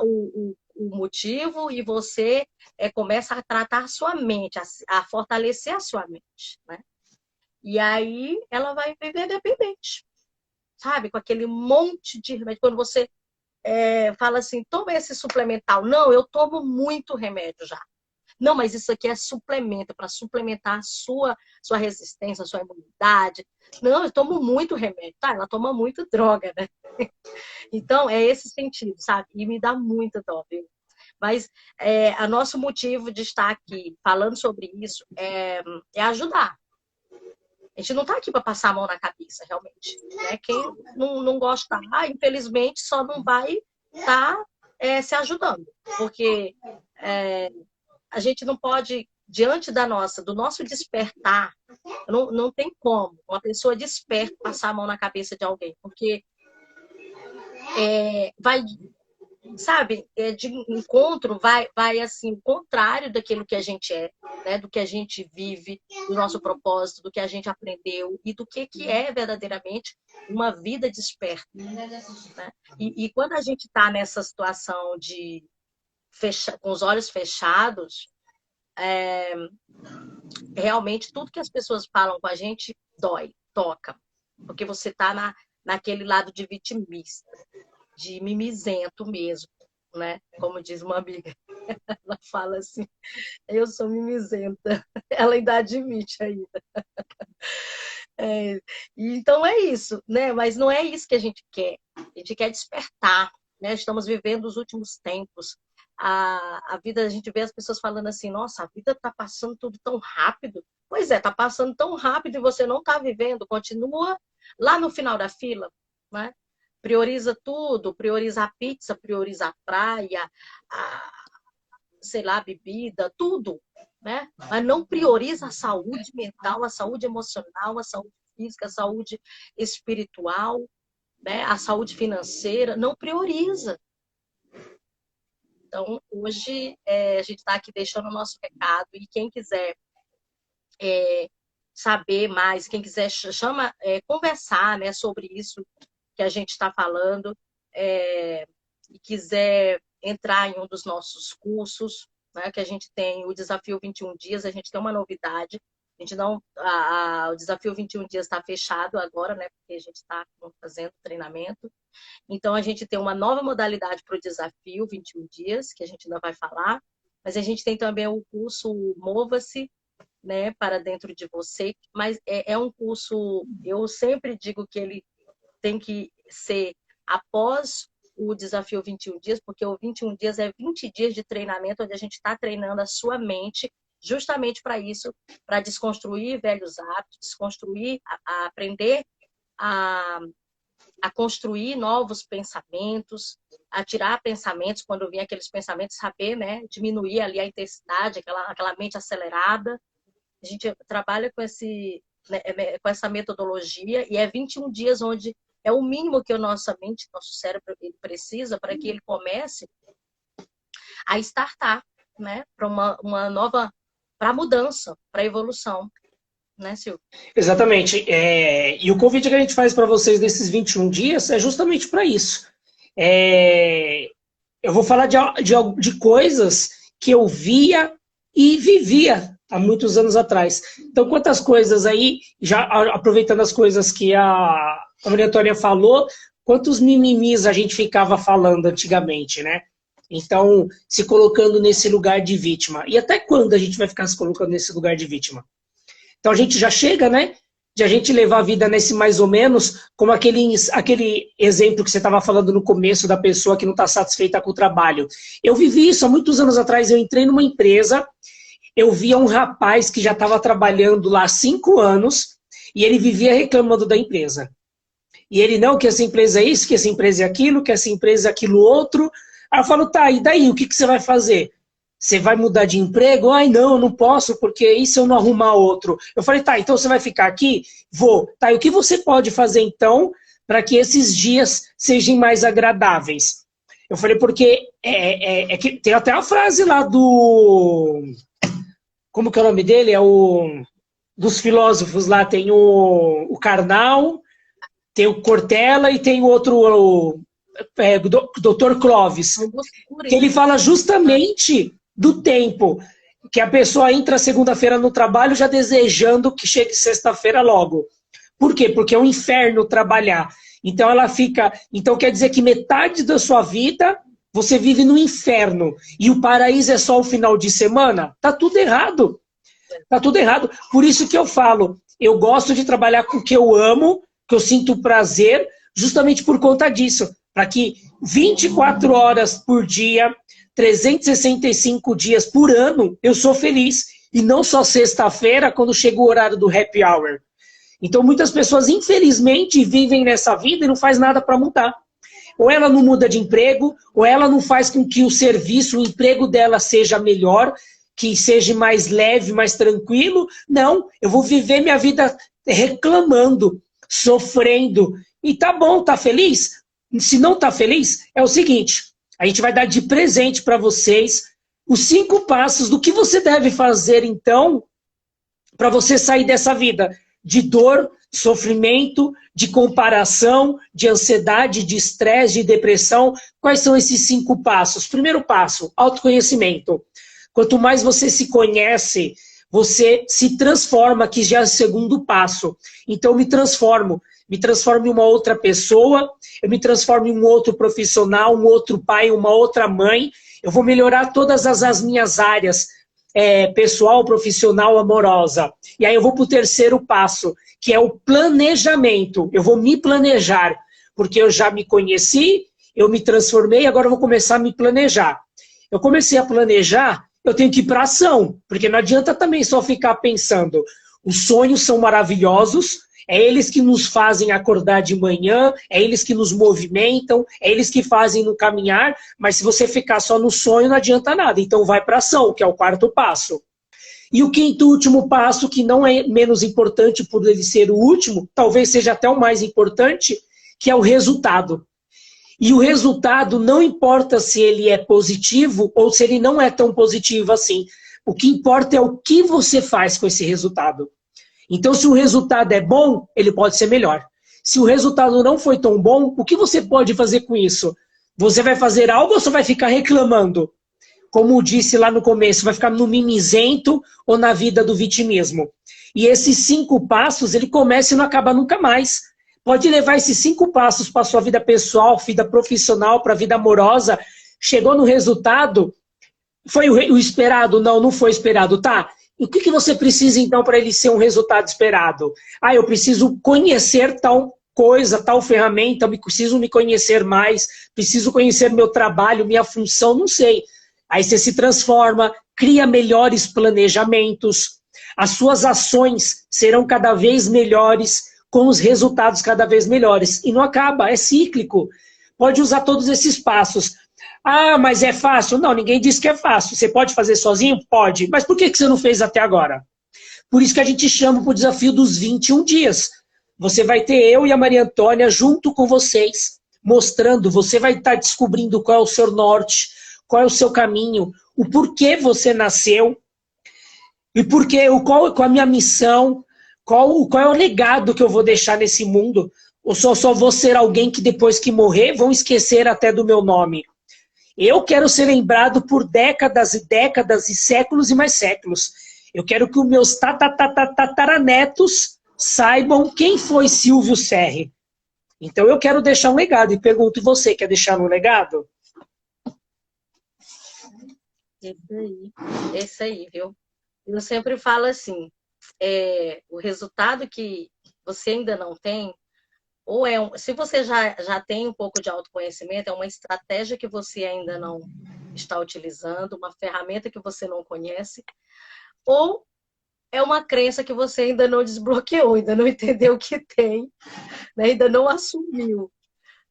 o motivo e você começa a tratar a sua mente, a fortalecer a sua mente, né? E aí ela vai viver dependente, sabe? Com aquele monte de remédio. Quando você fala assim, toma esse suplemental. Não, eu tomo muito remédio já. Não, mas isso aqui é suplemento, para suplementar a sua resistência, a sua imunidade. Não, eu tomo muito remédio. Tá, ela toma muito droga, né? Então, é esse sentido, sabe? E me dá muita dó, viu? Mas o nosso motivo de estar aqui falando sobre isso é ajudar. A gente não está aqui para passar a mão na cabeça, realmente. Né? Quem não gostar, infelizmente, só não vai estar se ajudando. Porque a gente não pode, diante do nosso despertar, não tem como uma pessoa desperta passar a mão na cabeça de alguém. Porque vai, sabe, de encontro, vai assim, o contrário daquilo que a gente é, né? Do que a gente vive, do nosso propósito, do que a gente aprendeu e do que é verdadeiramente uma vida desperta. Né? E quando a gente está nessa situação de com os olhos fechados, realmente tudo que as pessoas falam com a gente dói, toca, porque você está naquele lado de vitimista, de mimizento mesmo, né? Como diz uma amiga, ela fala assim, eu sou mimizenta, ela ainda admite ainda. Então é isso, né? Mas não é isso que a gente quer. A gente quer despertar, né? Estamos vivendo os últimos tempos. A vida, a gente vê as pessoas falando assim, nossa, a vida está passando tudo tão rápido. Pois é, está passando tão rápido e você não está vivendo, continua lá no final da fila, né? Prioriza tudo, prioriza a pizza, prioriza a praia, a, sei lá, a bebida, tudo, né? Mas não prioriza a saúde mental, a saúde emocional, a saúde física, a saúde espiritual, né? A saúde financeira, não prioriza. Então, hoje, a gente está aqui deixando o nosso recado, e quem quiser saber mais, quem quiser conversar, né, sobre isso que a gente está falando, e quiser entrar em um dos nossos cursos, né, que a gente tem o Desafio 21 Dias, a gente tem uma novidade. A gente não, o Desafio 21 Dias está fechado agora, né, porque a gente está fazendo treinamento. Então, a gente tem uma nova modalidade para o Desafio 21 Dias, que a gente ainda vai falar, mas a gente tem também o curso Mova-se, né, para dentro de você, mas é um curso, eu sempre digo que ele tem que ser após o Desafio 21 Dias, porque o 21 Dias é 20 dias de treinamento, onde a gente está treinando a sua mente, justamente para isso, para desconstruir velhos hábitos, desconstruir, aprender a construir novos pensamentos, a tirar pensamentos, quando vem aqueles pensamentos, saber, né, diminuir ali a intensidade, aquela mente acelerada. A gente trabalha com essa metodologia, e é 21 dias onde é o mínimo que a nossa mente, nosso cérebro, ele precisa para que ele comece a startar, né, para uma nova, para mudança, para evolução, né, Silvio? Exatamente. E o convite que a gente faz para vocês nesses 21 dias é justamente para isso. Eu vou falar de coisas que eu via e vivia há muitos anos atrás. Então, quantas coisas aí, já aproveitando as coisas que a Maria Antônia falou, quantos mimimis a gente ficava falando antigamente, né? Então, se colocando nesse lugar de vítima. E até quando a gente vai ficar se colocando nesse lugar de vítima? Então, a gente já chega, né? De a gente levar a vida nesse mais ou menos, como aquele exemplo que você estava falando no começo da pessoa que não está satisfeita com o trabalho. Eu vivi isso há muitos anos atrás. Eu entrei numa empresa, eu via um rapaz que já estava trabalhando lá há 5 anos e ele vivia reclamando da empresa. E ele, não, que essa empresa é isso, que essa empresa é aquilo, que essa empresa é aquilo outro. Aí eu falo, tá, e daí? O que você vai fazer? Você vai mudar de emprego? Ai, não, eu não posso, porque e se eu não arrumar outro? Eu falei, tá, então você vai ficar aqui? Vou. Tá, e o que você pode fazer, então, para que esses dias sejam mais agradáveis? Eu falei, porque que tem até a frase lá do... Como que é o nome dele? Dos filósofos lá, tem o Karnal, tem o Cortella e tem o outro, o Dr. Clovis, que ele fala justamente do tempo, que a pessoa entra segunda-feira no trabalho já desejando que chegue sexta-feira logo. Por quê? Porque é um inferno trabalhar. Então ela fica... Então quer dizer que metade da sua vida você vive no inferno e o paraíso é só o final de semana? Tá tudo errado. Tá tudo errado. Por isso que eu falo, eu gosto de trabalhar com o que eu amo, que eu sinto prazer, justamente por conta disso. Para que 24 horas por dia, 365 dias por ano, eu sou feliz. E não só sexta-feira, quando chega o horário do happy hour. Então, muitas pessoas, infelizmente, vivem nessa vida e não faz nada para mudar. Ou ela não muda de emprego, ou ela não faz com que o serviço, o emprego dela seja melhor, que seja mais leve, mais tranquilo. Não, eu vou viver minha vida reclamando, sofrendo. E tá bom, tá feliz? Se não tá feliz, é o seguinte, a gente vai dar de presente para vocês os 5 passos do que você deve fazer, então, para você sair dessa vida de dor, sofrimento, de comparação, de ansiedade, de estresse, de depressão. Quais são esses 5 passos? Primeiro passo, autoconhecimento. Quanto mais você se conhece, você se transforma, que já é o segundo passo. Então, eu me transformo em uma outra pessoa, eu me transformo em um outro profissional, um outro pai, uma outra mãe. Eu vou melhorar todas as minhas áreas, pessoal, profissional, amorosa. E aí eu vou para o terceiro passo, que é o planejamento. Eu vou me planejar, porque eu já me conheci, eu me transformei, agora eu vou começar a me planejar. Eu comecei a planejar, eu tenho que ir para ação, porque não adianta também só ficar pensando. Os sonhos são maravilhosos, é eles que nos fazem acordar de manhã, é eles que nos movimentam, é eles que fazem no caminhar, mas se você ficar só no sonho não adianta nada. Então vai para ação, que é o quarto passo. E o quinto e último passo, que não é menos importante por ele ser o último, talvez seja até o mais importante, que é o resultado. E o resultado não importa se ele é positivo ou se ele não é tão positivo assim. O que importa é o que você faz com esse resultado. Então, se o resultado é bom, ele pode ser melhor. Se o resultado não foi tão bom, o que você pode fazer com isso? Você vai fazer algo ou você vai ficar reclamando? Como disse lá no começo, vai ficar no mimizento ou na vida do vitimismo. E esses 5 passos, ele começa e não acaba nunca mais. Pode levar esses 5 passos para a sua vida pessoal, vida profissional, para a vida amorosa. Chegou no resultado, foi o esperado? Não, não foi esperado. Tá, e o que você precisa então para ele ser um resultado esperado? Ah, eu preciso conhecer tal coisa, tal ferramenta, eu preciso me conhecer mais, preciso conhecer meu trabalho, minha função, não sei. Aí você se transforma, cria melhores planejamentos, as suas ações serão cada vez melhores, com os resultados cada vez melhores. E não acaba, é cíclico. Pode usar todos esses passos. Ah, mas é fácil? Não, ninguém disse que é fácil. Você pode fazer sozinho? Pode. Mas por que você não fez até agora? Por isso que a gente chama o desafio dos 21 dias. Você vai ter eu e a Maria Antônia junto com vocês, mostrando, você vai estar descobrindo qual é o seu norte, qual é o seu caminho, o porquê você nasceu, e porquê, qual a minha missão, qual é o legado que eu vou deixar nesse mundo. Ou só vou ser alguém que depois que morrer vão esquecer até do meu nome. Eu quero ser lembrado por décadas e décadas e séculos e mais séculos. Eu quero que os meus tataranetos saibam quem foi Silvio Serri. Então eu quero deixar um legado. E pergunto, você quer deixar um legado? Isso aí, viu? Eu sempre falo assim, o resultado que você ainda não tem, ou se você já tem um pouco de autoconhecimento, é uma estratégia que você ainda não está utilizando, uma ferramenta que você não conhece, ou é uma crença que você ainda não desbloqueou, ainda não entendeu o que tem, né? Ainda não assumiu,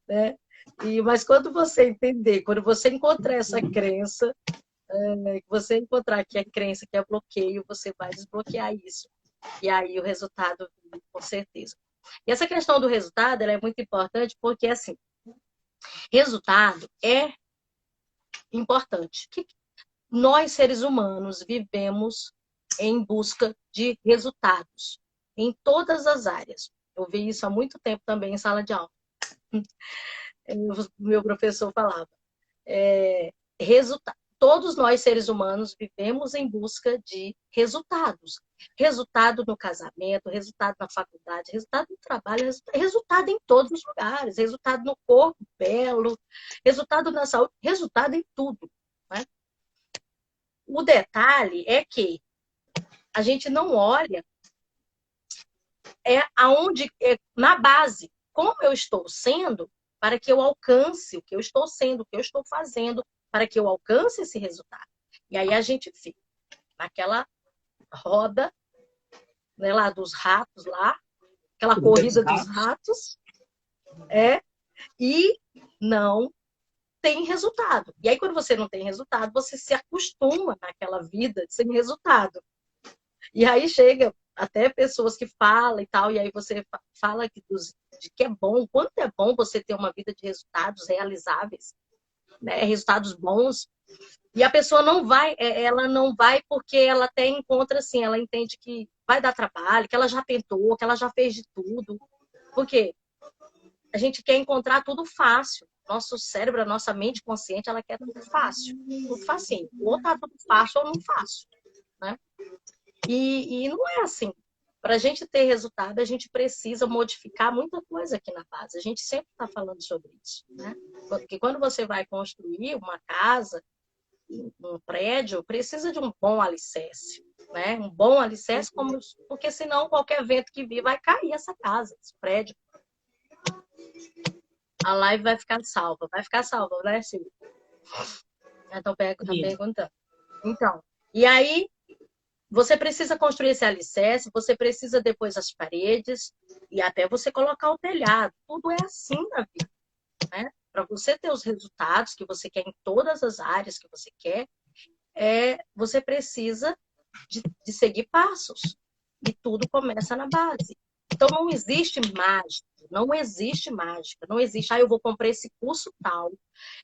né? Mas quando você entender, quando você encontrar essa crença, que você encontrar que é crença, que é bloqueio, você vai desbloquear isso. E aí o resultado, com certeza. E essa questão do resultado, ela é muito importante porque, assim, resultado é importante. Nós, seres humanos, vivemos em busca de resultados em todas as áreas. Eu vi isso há muito tempo também em sala de aula. Meu professor falava. Todos nós, seres humanos, vivemos em busca de resultados. Resultado no casamento, resultado na faculdade, resultado no trabalho, resultado em todos os lugares, resultado no corpo belo, resultado na saúde, resultado em tudo. Né? O detalhe é que a gente não olha na base, como eu estou sendo para que eu alcance o que eu estou sendo, o que eu estou fazendo, para que eu alcance esse resultado. E aí a gente fica naquela roda, né, lá dos ratos, aquela corrida dos ratos, e não tem resultado. E aí, quando você não tem resultado, você se acostuma naquela vida sem resultado. E aí chega até pessoas que falam e tal, e aí você fala de que é bom, quanto é bom você ter uma vida de resultados realizáveis, né? Resultados bons. E a pessoa ela não vai porque ela até encontra assim, ela entende que vai dar trabalho, que ela já tentou, que ela já fez de tudo. Por quê? A gente quer encontrar tudo fácil. Nosso cérebro, a nossa mente consciente, ela quer tudo fácil, tudo facinho. Ou tá tudo fácil ou não fácil, né? E não é assim. Para a gente ter resultado, a gente precisa modificar muita coisa aqui na base. A gente sempre está falando sobre isso, né? Porque quando você vai construir uma casa, um prédio, precisa de um bom alicerce, né? Um bom alicerce, porque senão qualquer vento que vir vai cair essa casa, esse prédio. A live vai ficar salva, né, Silvia? Então, tá perguntando. Então, e aí Você precisa construir esse alicerce, você precisa depois as paredes e até você colocar o telhado. Tudo é assim na vida, né? Para você ter os resultados que você quer em todas as áreas que você quer, você precisa de seguir passos. E tudo começa na base. Então não existe mágica, não existe mágica, não existe, eu vou comprar esse curso tal,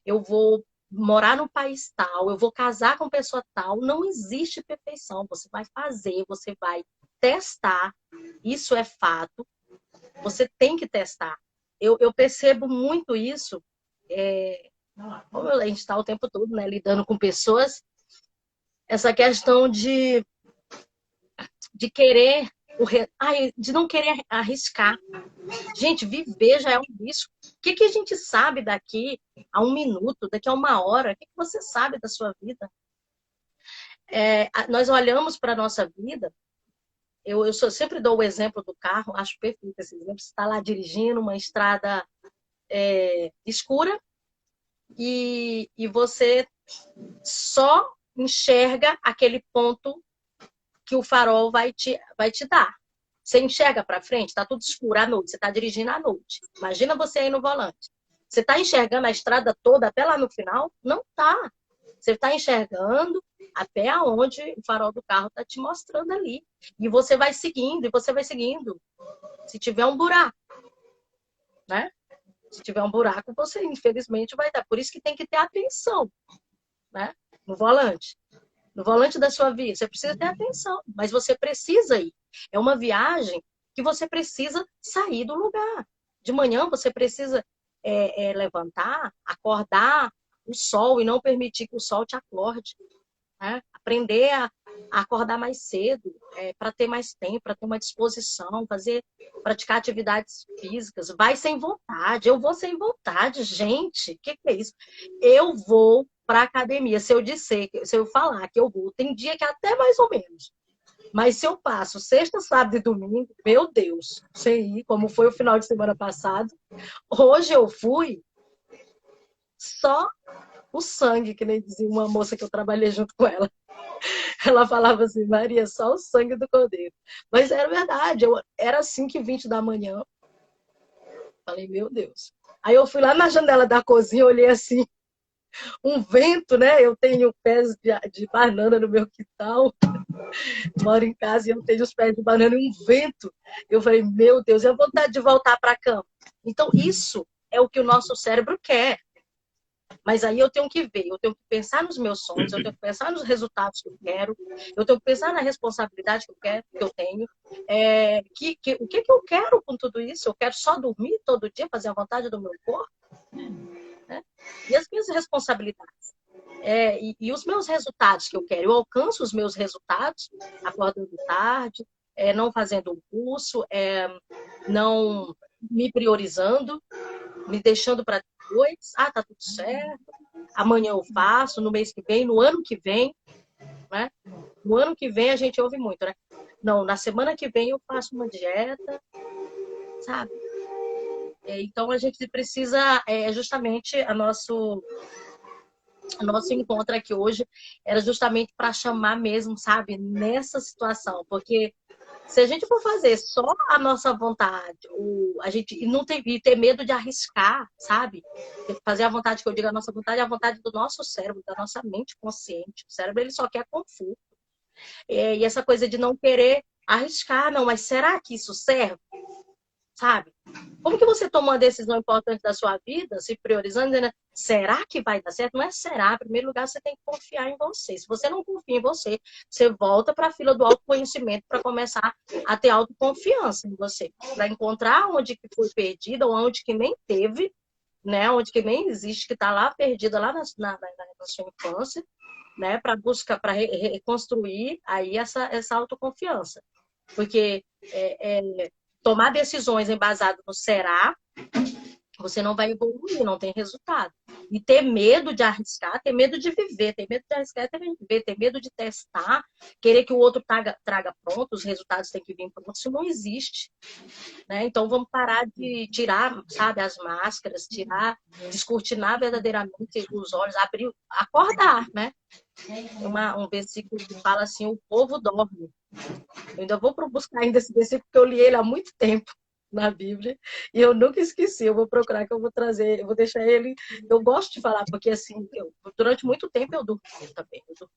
eu vou morar no país tal, eu vou casar com pessoa tal. Não existe perfeição. Você vai fazer, você vai testar, isso é fato. Você tem que testar. Eu percebo muito isso, como a gente está o tempo todo, né, lidando com pessoas, essa questão de querer, de não querer arriscar. Gente, viver já é um risco. O que a gente sabe daqui a 1 minuto, daqui a 1 hora? O que você sabe da sua vida? Nós olhamos para a nossa vida, eu sempre dou o exemplo do carro, acho perfeito esse exemplo. Você está lá dirigindo uma estrada escura e você só enxerga aquele ponto que o farol vai te dar. Você enxerga para frente, está tudo escuro à noite, você está dirigindo à noite. Imagina você aí no volante. Você está enxergando a estrada toda até lá no final? Não está. Você está enxergando até onde o farol do carro está te mostrando ali. E você vai seguindo, e você vai seguindo. Se tiver um buraco, né? Se tiver um buraco, você infelizmente vai dar. Por isso que tem que ter atenção, né? No volante. No volante da sua vida, você precisa ter atenção, mas você precisa ir. É uma viagem que você precisa sair do lugar. De manhã você precisa levantar, acordar o sol e não permitir que o sol te acorde. Né? Aprender a acordar mais cedo, para ter mais tempo, para ter uma disposição, praticar atividades físicas. Vai sem vontade, eu vou sem vontade, gente. O que é isso? Eu vou para academia. Se eu falar que eu vou, tem dia que é até mais ou menos. Mas se eu passo sexta, sábado e domingo, meu Deus, sem ir, como foi o final de semana passado, hoje eu fui só o sangue, que nem dizia uma moça que eu trabalhei junto com ela. Ela falava assim, Maria, só o sangue do cordeiro. Mas era verdade, era 5h20 da manhã. Falei, meu Deus. Aí eu fui lá na janela da cozinha, olhei assim, um vento, né? Eu tenho pés de banana no meu quintal. Moro em casa e eu tenho os pés de banana e um vento. Eu falei, meu Deus, e a vontade de voltar para a cama. Então, isso é o que o nosso cérebro quer. Mas aí eu tenho que ver, eu tenho que pensar nos meus sonhos, eu tenho que pensar nos resultados que eu quero, eu tenho que pensar na responsabilidade que eu tenho. O que eu quero com tudo isso? Eu quero só dormir todo dia, fazer a vontade do meu corpo? Né? E as minhas responsabilidades? E os meus resultados que eu quero? Eu alcanço os meus resultados acordando tarde, não fazendo um curso, não me priorizando, me deixando para depois. Tá tudo certo. Amanhã eu faço, no mês que vem, no ano que vem. Né? No ano que vem a gente ouve muito, né? Não, na semana que vem eu faço uma dieta, sabe? Então a gente precisa, justamente, nosso encontro aqui hoje era justamente para chamar mesmo, sabe, nessa situação, porque se a gente for fazer só a nossa vontade, a gente e ter medo de arriscar, sabe? Fazer a vontade que eu digo, a nossa vontade é a vontade do nosso cérebro, da nossa mente consciente. O cérebro, ele só quer conforto. E essa coisa de não querer arriscar, não, mas será que isso serve? Sabe? Como que você toma uma decisão importante da sua vida, se priorizando, dizendo, será que vai dar certo? Não é será. Em primeiro lugar, você tem que confiar em você. Se você não confia em você, você volta para a fila do autoconhecimento para começar a ter autoconfiança em você. Para encontrar onde que foi perdida ou onde que nem teve, né? Onde que nem existe, que está lá perdida lá na sua infância, né? Para buscar, para reconstruir aí essa autoconfiança. Porque tomar decisões embasadas no será você não vai evoluir, não tem resultado. E ter medo de arriscar, ter medo de viver, ter medo de arriscar, ter medo de viver, ter medo de testar, querer que o outro traga pronto, os resultados têm que vir prontos, isso não existe. Né? Então vamos parar de tirar, sabe, as máscaras, tirar, descortinar verdadeiramente os olhos, abrir, acordar, né? Um versículo que fala assim, o povo dorme. Eu ainda vou buscar ainda esse versículo, porque eu li ele há muito tempo na Bíblia, e eu nunca esqueci, eu vou procurar que eu vou trazer, eu vou deixar ele, eu gosto de falar, porque assim, durante muito tempo eu durmo também, eu durmo.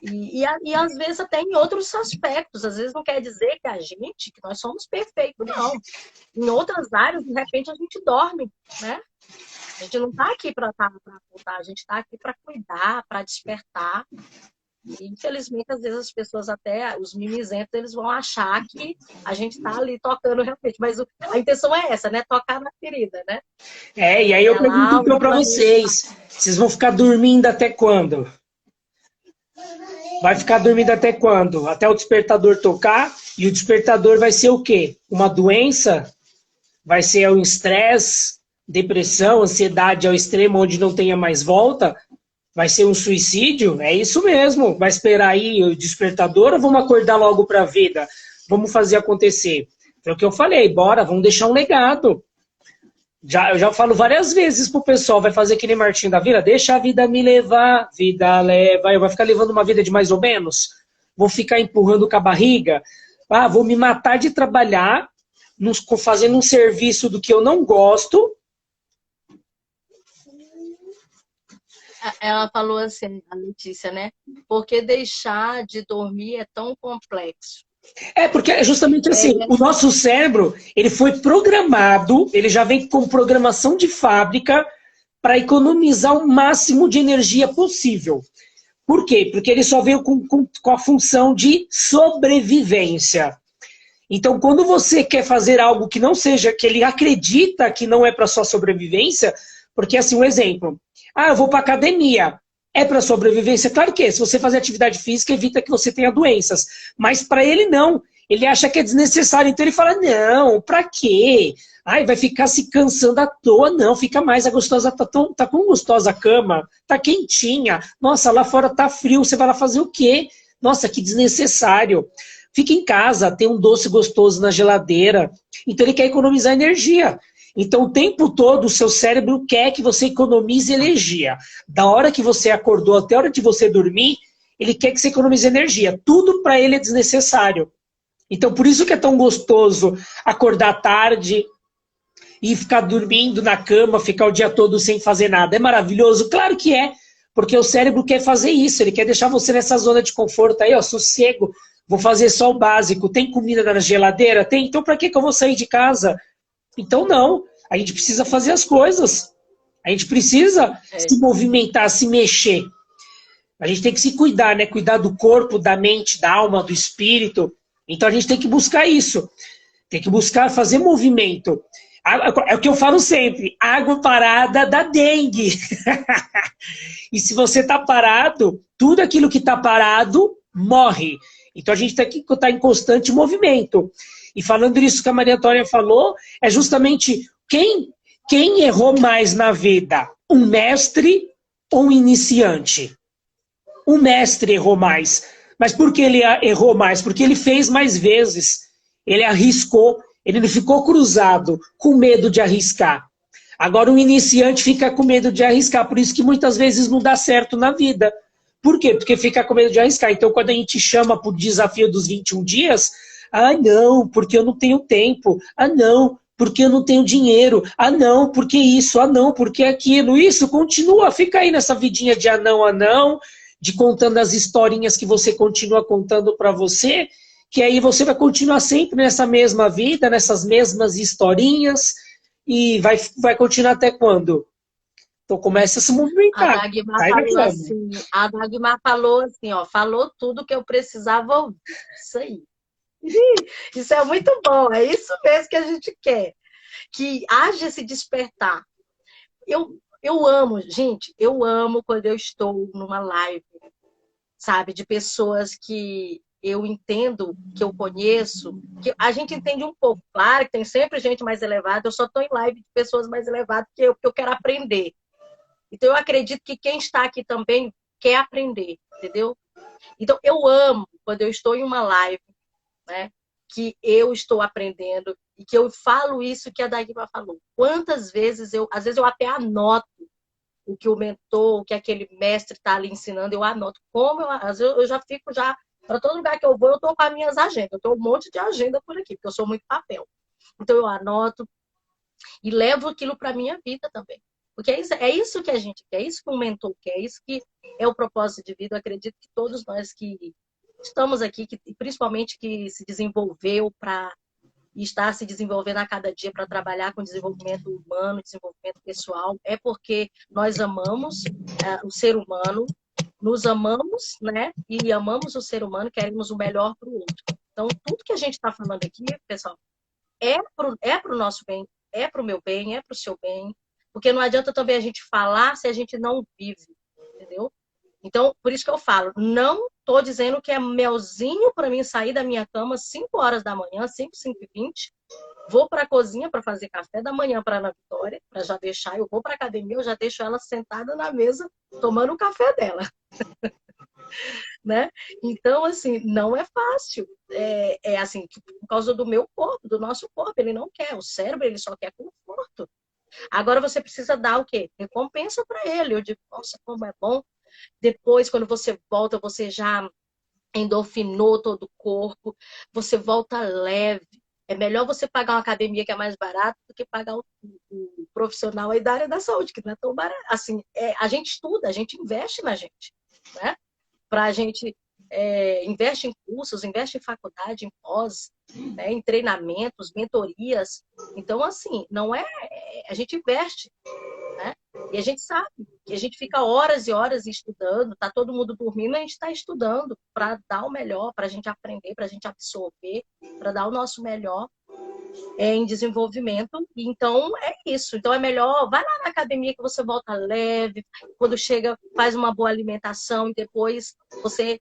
E às vezes até em outros aspectos, às vezes não quer dizer que a gente, que nós somos perfeitos, não. Em outras áreas, de repente, a gente dorme, né? A gente não está aqui para apontar, a gente está aqui para cuidar, para despertar. E, infelizmente, às vezes as pessoas, até os mimizentos, eles vão achar que a gente está ali tocando realmente. Mas a intenção é essa, né? Tocar na ferida, né? E aí eu pergunto então para vocês, vocês vão ficar dormindo até quando? Vai ficar dormindo até quando? Até o despertador tocar? E o despertador vai ser o quê? Uma doença? Vai ser o estresse, depressão, ansiedade ao extremo onde não tenha mais volta? Vai ser um suicídio? É isso mesmo. Vai esperar aí o despertador ou vamos acordar logo para a vida? Vamos fazer acontecer. É o que eu falei, bora, vamos deixar um legado. Eu já falo várias vezes pro pessoal, vai fazer que nem Martinho da Vila, deixa a vida me levar, vida leva, eu vou ficar levando uma vida de mais ou menos? Vou ficar empurrando com a barriga? Vou me matar de trabalhar, fazendo um serviço do que eu não gosto. Ela falou assim, a Letícia, né? Porque deixar de dormir é tão complexo. Porque é justamente assim, o nosso cérebro, ele foi programado, ele já vem com programação de fábrica para economizar o máximo de energia possível. Por quê? Porque ele só veio com a função de sobrevivência. Então, quando você quer fazer algo que não seja, que ele acredita que não é para sua sobrevivência, porque assim, um exemplo, eu vou para academia. É para sobrevivência? Claro que é. Se você fazer atividade física, evita que você tenha doenças. Mas para ele, não. Ele acha que é desnecessário. Então ele fala, não, para quê? Vai ficar se cansando à toa. Não, fica mais. A gostosa tá tão gostosa a cama. Tá quentinha. Nossa, lá fora tá frio. Você vai lá fazer o quê? Nossa, que desnecessário. Fica em casa, tem um doce gostoso na geladeira. Então ele quer economizar energia. Então, o tempo todo, o seu cérebro quer que você economize energia. Da hora que você acordou até a hora de você dormir, ele quer que você economize energia. Tudo para ele é desnecessário. Então, por isso que é tão gostoso acordar tarde e ficar dormindo na cama, ficar o dia todo sem fazer nada. É maravilhoso? Claro que é, porque o cérebro quer fazer isso. Ele quer deixar você nessa zona de conforto aí, sossego. Vou fazer só o básico. Tem comida na geladeira? Tem. Então, para que eu vou sair de casa? Então, não. A gente precisa fazer as coisas. A gente precisa se movimentar, se mexer. A gente tem que se cuidar, né? Cuidar do corpo, da mente, da alma, do espírito. Então, a gente tem que buscar isso. Tem que buscar fazer movimento. É o que eu falo sempre. Água parada dá dengue. E se você está parado, tudo aquilo que está parado morre. Então, a gente tem que estar em constante movimento. E falando isso que a Maria Antônia falou, é justamente quem errou mais na vida? Um mestre ou um iniciante? O mestre errou mais. Mas por que ele errou mais? Porque ele fez mais vezes. Ele arriscou, ele não ficou cruzado, com medo de arriscar. Agora o iniciante fica com medo de arriscar, por isso que muitas vezes não dá certo na vida. Por quê? Porque fica com medo de arriscar. Então, quando a gente chama para o desafio dos 21 dias, não, porque eu não tenho tempo. Não, porque eu não tenho dinheiro. Não, porque isso. Não, porque aquilo. Isso continua, fica aí nessa vidinha de não, de contando as historinhas que você continua contando para você, que aí você vai continuar sempre nessa mesma vida, nessas mesmas historinhas, e vai continuar até quando? Então começa a se movimentar. A Dagmar falou assim, falou tudo que eu precisava ouvir. Isso aí. Isso é muito bom, é isso mesmo que a gente quer. Que haja esse despertar. Eu amo, gente, eu amo quando eu estou numa live, sabe, de pessoas que eu entendo, que eu conheço, que a gente entende um pouco. Claro que tem sempre gente mais elevada, eu só estou em live de pessoas mais elevadas porque eu quero aprender. Então, eu acredito que quem está aqui também quer aprender, entendeu? Então, eu amo quando eu estou em uma live, né, que eu estou aprendendo e que eu falo isso que a Dagmar falou. Quantas vezes às vezes eu até anoto o que o mentor, o que aquele mestre está ali ensinando, eu anoto. Às vezes eu já fico para todo lugar que eu vou, eu estou com as minhas agendas. Eu tenho um monte de agenda por aqui, porque eu sou muito papel. Então eu anoto e levo aquilo para a minha vida também. Porque é isso que a gente quer, é isso que um mentor quer, é isso que é o propósito de vida. Eu acredito que todos nós que estamos aqui, principalmente que se desenvolveu e está se desenvolvendo a cada dia para trabalhar com desenvolvimento humano, desenvolvimento pessoal, é porque nós amamos o ser humano, nos amamos, né? E amamos o ser humano, queremos o melhor para o outro. Então, tudo que a gente está falando aqui, pessoal, é para o nosso bem, é para o meu bem, é para o seu bem, porque não adianta também a gente falar se a gente não vive, entendeu? Então, por isso que eu falo, não estou dizendo que é melzinho para mim sair da minha cama 5 horas da manhã, 5h20, vou para a cozinha para fazer café da manhã para a Ana Vitória, para já deixar, eu vou para a academia, eu já deixo ela sentada na mesa, tomando o café dela. Né? Então, assim, não é fácil. É assim, por causa do meu corpo, do nosso corpo, ele não quer. O cérebro, ele só quer conforto. Agora você precisa dar o quê? Recompensa para ele. Eu digo, nossa, como é bom. Depois, quando você volta, você já endorfinou todo o corpo, você volta leve. É melhor você pagar uma academia que é mais barato do que pagar o profissional aí da área da saúde, que não é tão barato. Assim, a gente estuda, a gente investe na gente, né? Para a gente investe em cursos, investe em faculdade, em pós, né? Em treinamentos, mentorias. Então, assim, não a gente investe, né? E a gente sabe que a gente fica horas e horas estudando, tá todo mundo dormindo, a gente está estudando para dar o melhor, para a gente aprender, para a gente absorver, para dar o nosso melhor em desenvolvimento. Então, é isso. Então, é melhor, vai lá na academia que você volta leve, quando chega, faz uma boa alimentação e depois você,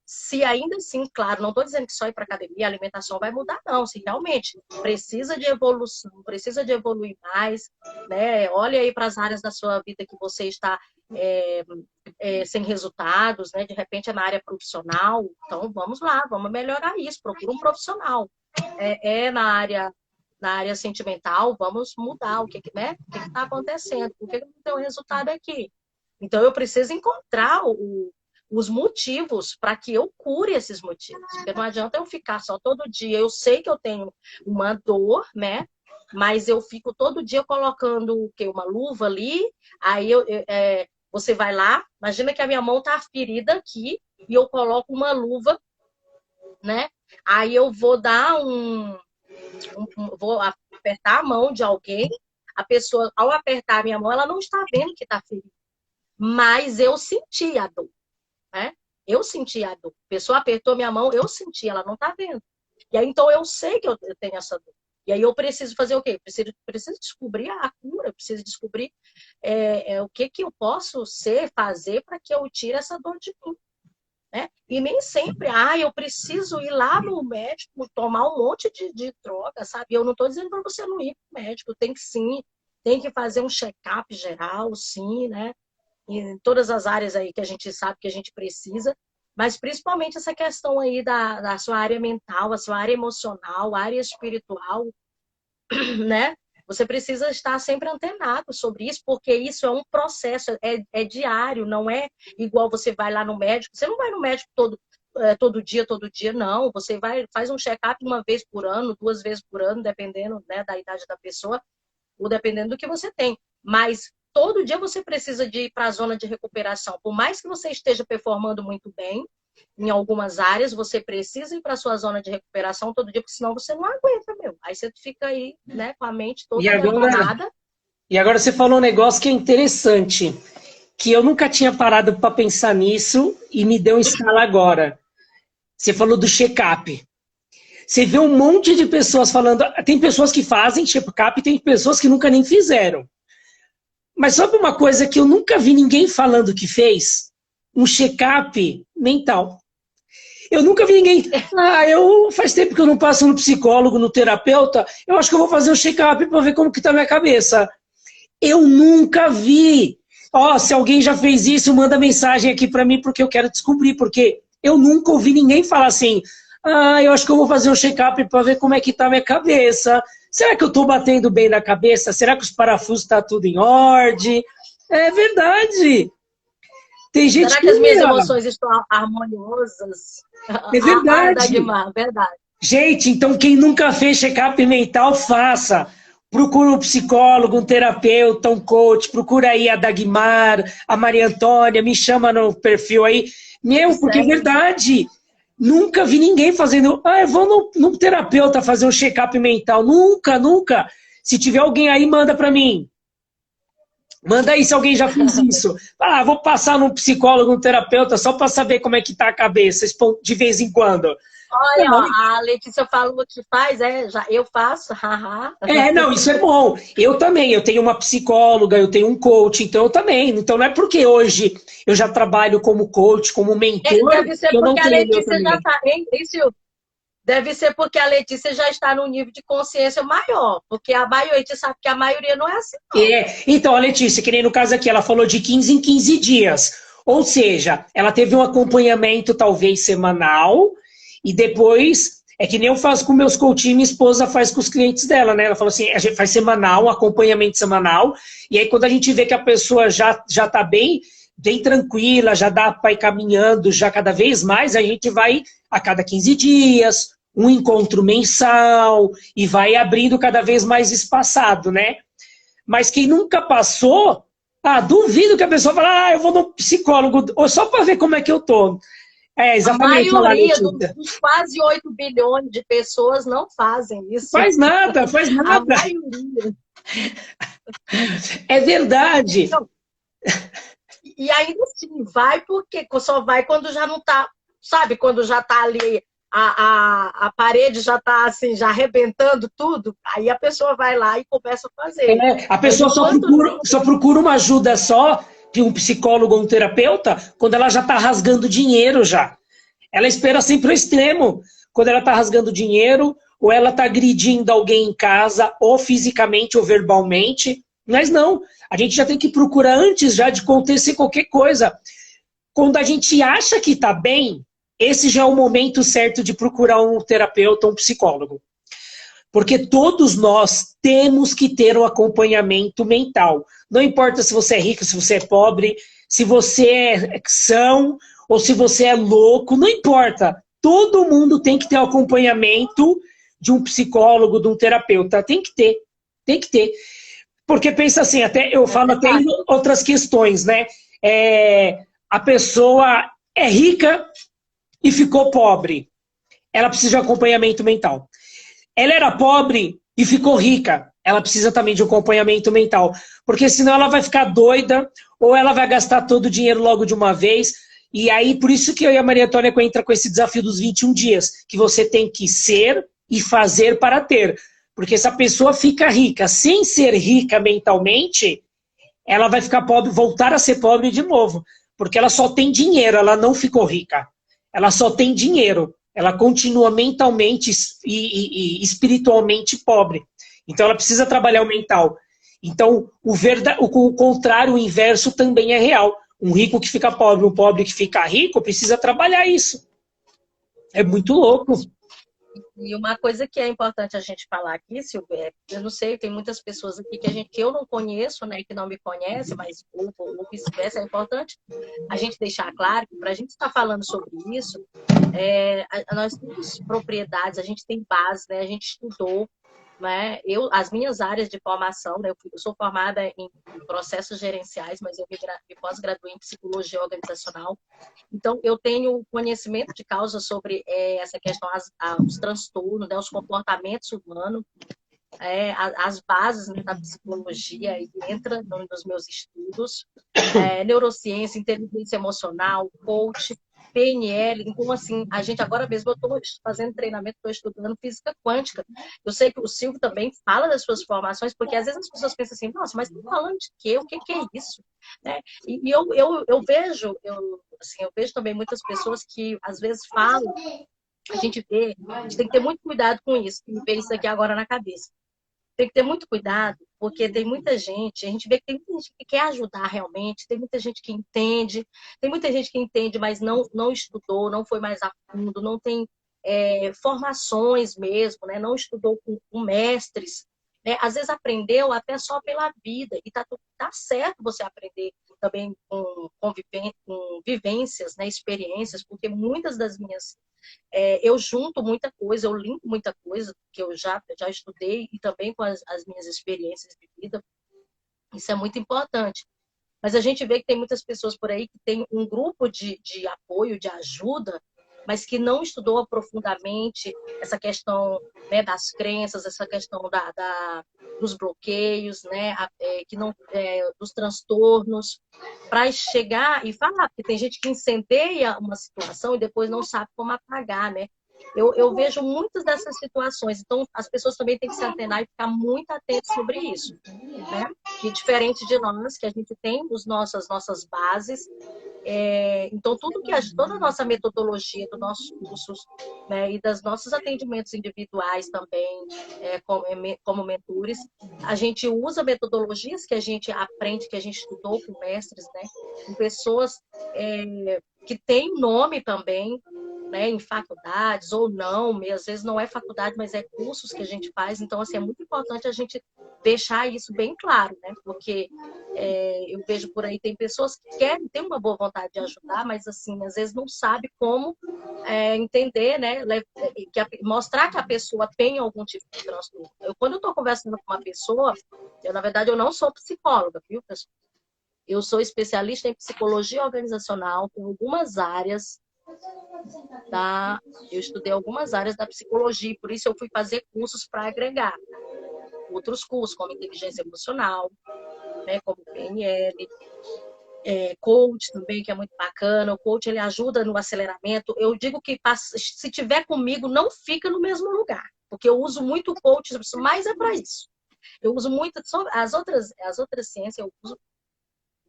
se ainda assim, claro, não estou dizendo que só ir para academia a alimentação vai mudar, não. Se realmente precisa de evolução, precisa de evoluir mais, né? Olha aí para as áreas da sua vida que você está sem resultados, né? De repente é na área profissional. Então, vamos lá, vamos melhorar isso. Procura um profissional. Na área sentimental, vamos mudar o que está acontecendo, por que não tem o resultado aqui. Então, eu preciso encontrar os motivos para que eu cure esses motivos, porque não adianta eu ficar só todo dia, eu sei que eu tenho uma dor, né? Mas eu fico todo dia colocando o quê? Uma luva ali, aí você vai lá, imagina que a minha mão está ferida aqui, e eu coloco uma luva, né? Aí eu vou dar vou apertar a mão de alguém, a pessoa, ao apertar a minha mão, ela não está vendo que está ferida. Mas eu senti a dor, né? Eu senti a dor. A pessoa apertou minha mão, eu senti, ela não está vendo. E aí, então, eu sei que eu tenho essa dor. E aí eu preciso fazer o quê? Preciso descobrir a cura, preciso descobrir o que eu posso fazer para que eu tire essa dor de mim. Né? E nem sempre, eu preciso ir lá no médico, tomar um monte de droga, sabe? Eu não estou dizendo para você não ir para o médico, tem que sim, tem que fazer um check-up geral, sim, né? Em todas as áreas aí que a gente sabe que a gente precisa, mas principalmente essa questão aí da sua área mental, a sua área emocional, a área espiritual, né? Você precisa estar sempre antenado sobre isso, porque isso é um processo, é diário, não é igual você vai lá no médico. Você não vai no médico todo dia, não. Você faz um check-up uma vez por ano, 2 vezes por ano, dependendo, né, da idade da pessoa, ou dependendo do que você tem. Mas todo dia você precisa de ir para a zona de recuperação. Por mais que você esteja performando muito bem, em algumas áreas, você precisa ir para a sua zona de recuperação todo dia, porque senão você não aguenta, meu. Aí você fica aí, né, com a mente toda detonada. E agora você falou um negócio que é interessante, que eu nunca tinha parado para pensar nisso e me deu um estalo agora. Você falou do check-up. Você vê um monte de pessoas falando, tem pessoas que fazem check-up e tem pessoas que nunca nem fizeram. Mas sabe uma coisa que eu nunca vi ninguém falando que fez? Um check-up mental. Eu nunca vi ninguém. Faz tempo que eu não passo no psicólogo, no terapeuta. Eu acho que eu vou fazer um check-up para ver como que tá a minha cabeça. Eu nunca vi. Ó, se alguém já fez isso, manda mensagem aqui para mim, porque eu quero descobrir, porque eu nunca ouvi ninguém falar assim, eu acho que eu vou fazer um check-up para ver como é que tá a minha cabeça. Será que eu tô batendo bem na cabeça? Será que os parafusos tá tudo em ordem? É verdade. Tem gente Será que que as minhas emoções estão harmoniosas? é verdade. Dagmar, verdade. Gente, então quem nunca fez check-up mental, faça. Procura um psicólogo, um terapeuta, um coach, procura aí a Dagmar, a Maria Antônia, me chama no perfil aí. Meu, porque é verdade. Nunca vi ninguém fazendo. Eu vou no terapeuta fazer um check-up mental. Nunca, nunca. Se tiver alguém aí, manda para mim. Manda aí se alguém já fez isso. Vou passar num psicólogo, um terapeuta, só para saber como é que tá a cabeça, de vez em quando. Olha, ó, a Letícia falou que faz, já eu faço, haha. Não, isso é bom. Eu também, eu tenho uma psicóloga, eu tenho um coach, então eu também. Então não é porque hoje eu já trabalho como coach, como mentor, deve ser que eu não porque a treino Letícia também. já está, hein, Silvio? Deve ser porque a Letícia já está num nível de consciência maior, porque a maioria sabe que a maioria não é assim, não. Então, a Letícia, que nem no caso aqui, ela falou de 15 em 15 dias. Ou seja, ela teve um acompanhamento talvez semanal, e depois, é que nem eu faço com meus coaching, minha esposa faz com os clientes dela, né? Ela falou assim, a gente faz semanal, um acompanhamento semanal, e aí quando a gente vê que a pessoa já tá bem tranquila, já dá para ir caminhando já cada vez mais, a gente vai a cada 15 dias, um encontro mensal, e vai abrindo cada vez mais espaçado, né? Mas quem nunca passou, duvido que a pessoa fale, eu vou no psicólogo, ou só para ver como é que eu tô. Exatamente. A maioria dos quase 8 bilhões de pessoas não fazem isso. Faz nada. A maioria. É verdade. Então, e ainda assim, vai porque só vai quando já não tá, sabe, quando já tá ali, a parede já tá assim, já arrebentando tudo, aí a pessoa vai lá e começa a fazer. A pessoa só procura uma ajuda só de um psicólogo ou um terapeuta quando ela já está rasgando dinheiro já. Ela espera sempre o extremo. Quando ela está rasgando dinheiro, ou ela está agredindo alguém em casa, ou fisicamente ou verbalmente. Mas não, a gente já tem que procurar antes já de acontecer qualquer coisa. Quando a gente acha que está bem, esse já é o momento certo de procurar um terapeuta, um psicólogo. Porque todos nós temos que ter um acompanhamento mental. Não importa se você é rico, se você é pobre, se você é são ou se você é louco, não importa. Todo mundo tem que ter um acompanhamento de um psicólogo, de um terapeuta. Tem que ter. Tem que ter. Porque pensa assim, eu falo até em outras questões, né? A pessoa é rica e ficou pobre. Ela precisa de um acompanhamento mental. Ela era pobre e ficou rica. Ela precisa também de um acompanhamento mental. Porque senão ela vai ficar doida ou ela vai gastar todo o dinheiro logo de uma vez. E aí, por isso que eu e a Maria Antônia entra com esse desafio dos 21 dias. Que você tem que ser e fazer para ter. Porque se a pessoa fica rica sem ser rica mentalmente, ela vai ficar pobre, voltar a ser pobre de novo. Porque ela só tem dinheiro, ela não ficou rica. Ela só tem dinheiro. Ela continua mentalmente e espiritualmente pobre. Então ela precisa trabalhar o mental. Então o contrário, o inverso também é real. Um rico que fica pobre, um pobre que fica rico, precisa trabalhar isso. É muito louco. E uma coisa que é importante a gente falar aqui, Silvia, eu não sei, tem muitas pessoas aqui que eu não conheço, né, que não me conhecem, mas ou vice-versa, é importante a gente deixar claro que para a gente estar falando sobre isso, nós temos propriedades, a gente tem base, né, a gente estudou, né, as minhas áreas de formação, né, eu sou formada em processos gerenciais, mas eu me pós-graduei em psicologia organizacional. Então, eu tenho conhecimento de causa sobre essa questão, os transtornos, né, os comportamentos humanos, as bases, né, da psicologia, e entra nos meus estudos, neurociência, inteligência emocional, coach. PNL. Então, assim, a gente agora mesmo, eu estou fazendo treinamento, estou estudando física quântica. Eu sei que o Silvio também fala das suas formações, porque às vezes as pessoas pensam assim, nossa, mas estão falando de quê? O que que é isso? Né? E eu vejo, assim, eu vejo também muitas pessoas que às vezes falam, a gente vê, a gente tem que ter muito cuidado com isso, e ver isso aqui agora na cabeça. Tem que ter muito cuidado, porque tem muita gente, a gente vê que tem muita gente que quer ajudar realmente, tem muita gente que entende, tem muita gente que entende, mas não estudou, não foi mais a fundo, não tem formações mesmo, né? Não estudou com mestres, né? Às vezes aprendeu até só pela vida, e tá certo você aprender também com vivências, né? Experiências, porque muitas das minhas eu junto muita coisa, eu limpo muita coisa que eu já estudei e também com as minhas experiências de vida. Isso é muito importante. Mas a gente vê que tem muitas pessoas por aí que tem um grupo de apoio, de ajuda, mas que não estudou profundamente essa questão, né, das crenças, essa questão dos bloqueios, né, que não, dos transtornos, para chegar e falar, porque tem gente que incendeia uma situação e depois não sabe como apagar, né? Eu vejo muitas dessas situações, então as pessoas também têm que se atenar e ficar muito atentas sobre isso, né? Que diferente de nós, que a gente tem as nossas bases, então toda a nossa metodologia dos nossos cursos, né, e dos nossos atendimentos individuais também, como mentores, a gente usa metodologias que a gente aprende, que a gente estudou com mestres, né, com pessoas que têm nome também, né, em faculdades ou não, às vezes não é faculdade, mas é cursos que a gente faz. Então, assim, é muito importante a gente deixar isso bem claro, né? Porque eu vejo por aí, tem pessoas que têm uma boa vontade de ajudar, mas, assim, às vezes não sabe como entender, né? Mostrar que a pessoa tem algum tipo de transtorno. Quando eu estou conversando com uma pessoa, na verdade, eu não sou psicóloga, viu, pessoal? Eu sou especialista em psicologia organizacional, com algumas áreas. Eu estudei algumas áreas da psicologia, por isso eu fui fazer cursos para agregar outros cursos, como inteligência emocional, né, como PNL, coach também, que é muito bacana. O coach, ele ajuda no aceleramento. Eu digo que se tiver comigo, não fica no mesmo lugar, porque eu uso muito o coach, mas é para isso. Eu uso muito as outras ciências, eu uso,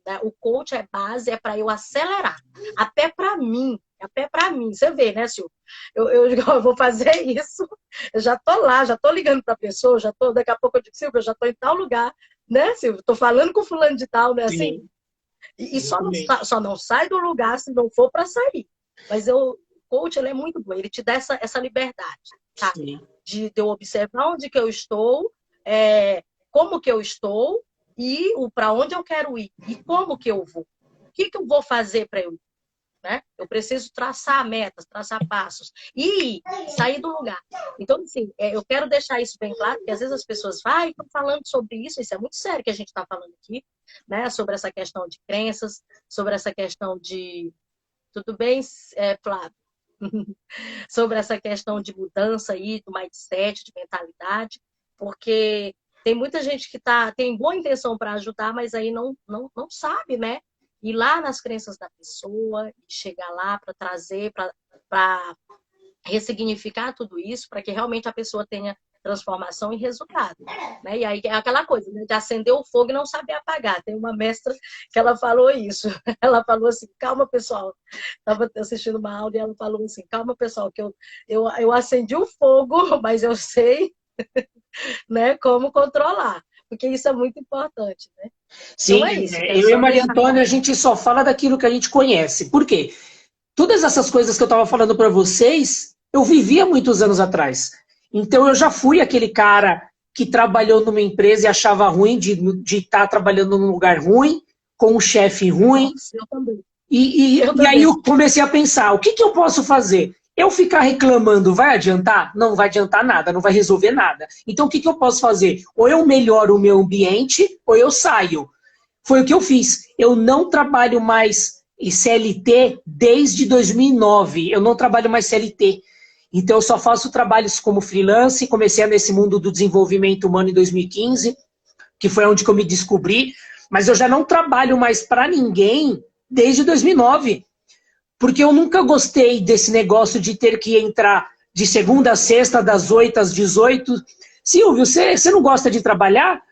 né, o coach é base, é para eu acelerar, até para mim. Você vê, né, Silvio? Eu vou fazer isso, eu já tô lá, já tô ligando para a pessoa, daqui a pouco eu digo, Silvio, eu já tô em tal lugar, né, Silvio? Tô falando com fulano de tal, né, assim? E só não sai do lugar se não for para sair. Mas o coach, ele é muito bom, ele te dá essa liberdade, tá? De eu observar onde que eu estou, como que eu estou e para onde eu quero ir e como que eu vou. O que eu vou fazer para eu ir? Né? Eu preciso traçar metas, traçar passos e sair do lugar. Então, assim, eu quero deixar isso bem claro, porque às vezes as pessoas estão falando sobre isso é muito sério que a gente está falando aqui, né? Sobre essa questão de crenças, sobre essa questão de... Tudo bem, Flávio? Sobre essa questão de mudança aí, do mindset, de mentalidade, porque tem muita gente que tem boa intenção para ajudar, mas aí não sabe, né? Ir lá nas crenças da pessoa, e chegar lá para trazer, para ressignificar tudo isso, para que realmente a pessoa tenha transformação e resultado. Né? E aí é aquela coisa, né, de acender o fogo e não saber apagar. Tem uma mestra que ela falou isso. Ela falou assim, calma, pessoal. Estava assistindo uma aula e ela falou assim, calma, pessoal, que eu acendi o fogo, mas eu sei né, como controlar. Porque isso é muito importante, né? Sim, então eu e a Maria Antônia, a gente só fala daquilo que a gente conhece. Por quê? Todas essas coisas que eu estava falando para vocês, eu vivia muitos anos atrás. Então eu já fui aquele cara que trabalhou numa empresa e achava ruim de estar trabalhando num lugar ruim, com um chefe ruim. Nossa, eu também. E aí eu comecei a pensar, o que eu posso fazer? Eu ficar reclamando vai adiantar? Não vai adiantar nada, não vai resolver nada. Então o que eu posso fazer? Ou eu melhoro o meu ambiente, ou eu saio. Foi o que eu fiz. Eu não trabalho mais CLT desde 2009. Eu não trabalho mais CLT. Então eu só faço trabalhos como freelance. Comecei nesse mundo do desenvolvimento humano em 2015, que foi onde que eu me descobri. Mas eu já não trabalho mais para ninguém desde 2009. Porque eu nunca gostei desse negócio de ter que entrar de segunda a sexta, das 8 às 18. Silvio, você não gosta de trabalhar?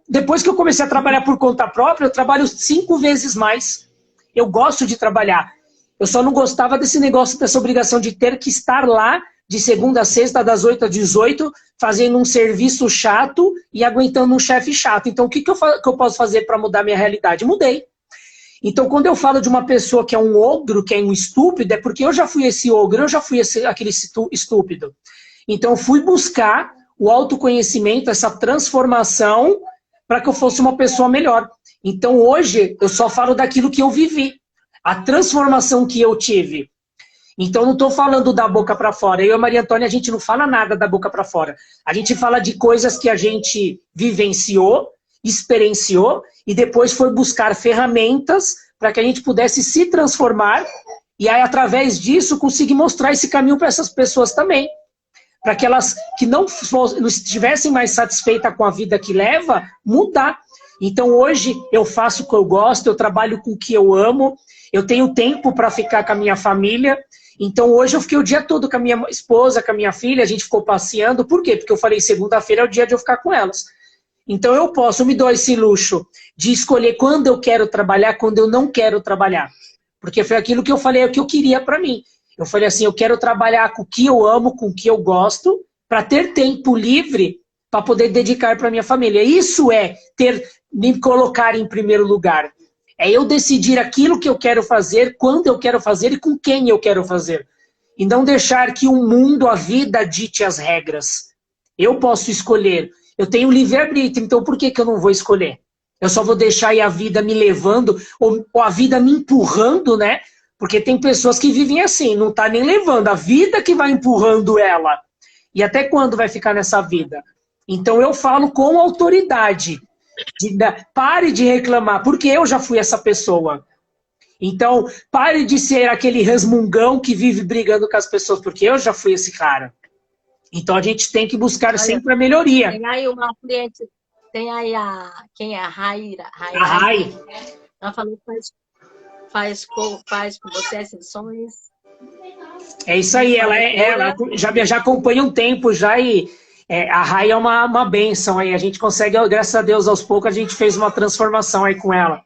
Depois que eu comecei a trabalhar por conta própria, eu trabalho 5 vezes mais. Eu gosto de trabalhar. Eu só não gostava desse negócio, dessa obrigação de ter que estar lá de segunda a sexta, das 8 às 18, fazendo um serviço chato e aguentando um chefe chato. Então, o que eu posso fazer para mudar minha realidade? Mudei. Então, quando eu falo de uma pessoa que é um ogro, que é um estúpido, é porque eu já fui esse ogro, eu já fui aquele estúpido. Então, eu fui buscar o autoconhecimento, essa transformação, para que eu fosse uma pessoa melhor. Então, hoje, eu só falo daquilo que eu vivi, a transformação que eu tive. Então, não estou falando da boca para fora. Eu e a Maria Antônia, a gente não fala nada da boca para fora. A gente fala de coisas que a gente vivenciou, experienciou, e depois foi buscar ferramentas para que a gente pudesse se transformar, e aí, através disso, conseguir mostrar esse caminho para essas pessoas também. Para que elas que não estivessem mais satisfeitas com a vida que leva, mudar. Então, hoje, eu faço o que eu gosto, eu trabalho com o que eu amo, eu tenho tempo para ficar com a minha família. Então, hoje eu fiquei o dia todo com a minha esposa, com a minha filha, a gente ficou passeando. Por quê? Porque eu falei, segunda-feira é o dia de eu ficar com elas. Então, eu me dou esse luxo de escolher quando eu quero trabalhar, quando eu não quero trabalhar. Porque foi aquilo que eu falei, é o que eu queria para mim. Eu falei assim, eu quero trabalhar com o que eu amo, com o que eu gosto, para ter tempo livre para poder dedicar para minha família. Isso é me colocar em primeiro lugar. É eu decidir aquilo que eu quero fazer, quando eu quero fazer e com quem eu quero fazer. E não deixar que o mundo, a vida, dite as regras. Eu posso escolher. Eu tenho livre-arbítrio, então por que eu não vou escolher? Eu só vou deixar aí a vida me levando, ou a vida me empurrando, né? Porque tem pessoas que vivem assim, não tá nem levando, a vida que vai empurrando ela. E até quando vai ficar nessa vida? Então eu falo com autoridade. Pare de reclamar, porque eu já fui essa pessoa. Então, pare de ser aquele resmungão que vive brigando com as pessoas, porque eu já fui esse cara. Então a gente tem que buscar sempre a melhoria. Tem aí uma cliente, tem aí quem é a Raíra? A Rai. Ela falou que faz com você as sessões. É isso aí, ela já acompanha um tempo já e a Rai é uma bênção aí. A gente consegue, graças a Deus, aos poucos, a gente fez uma transformação aí com ela.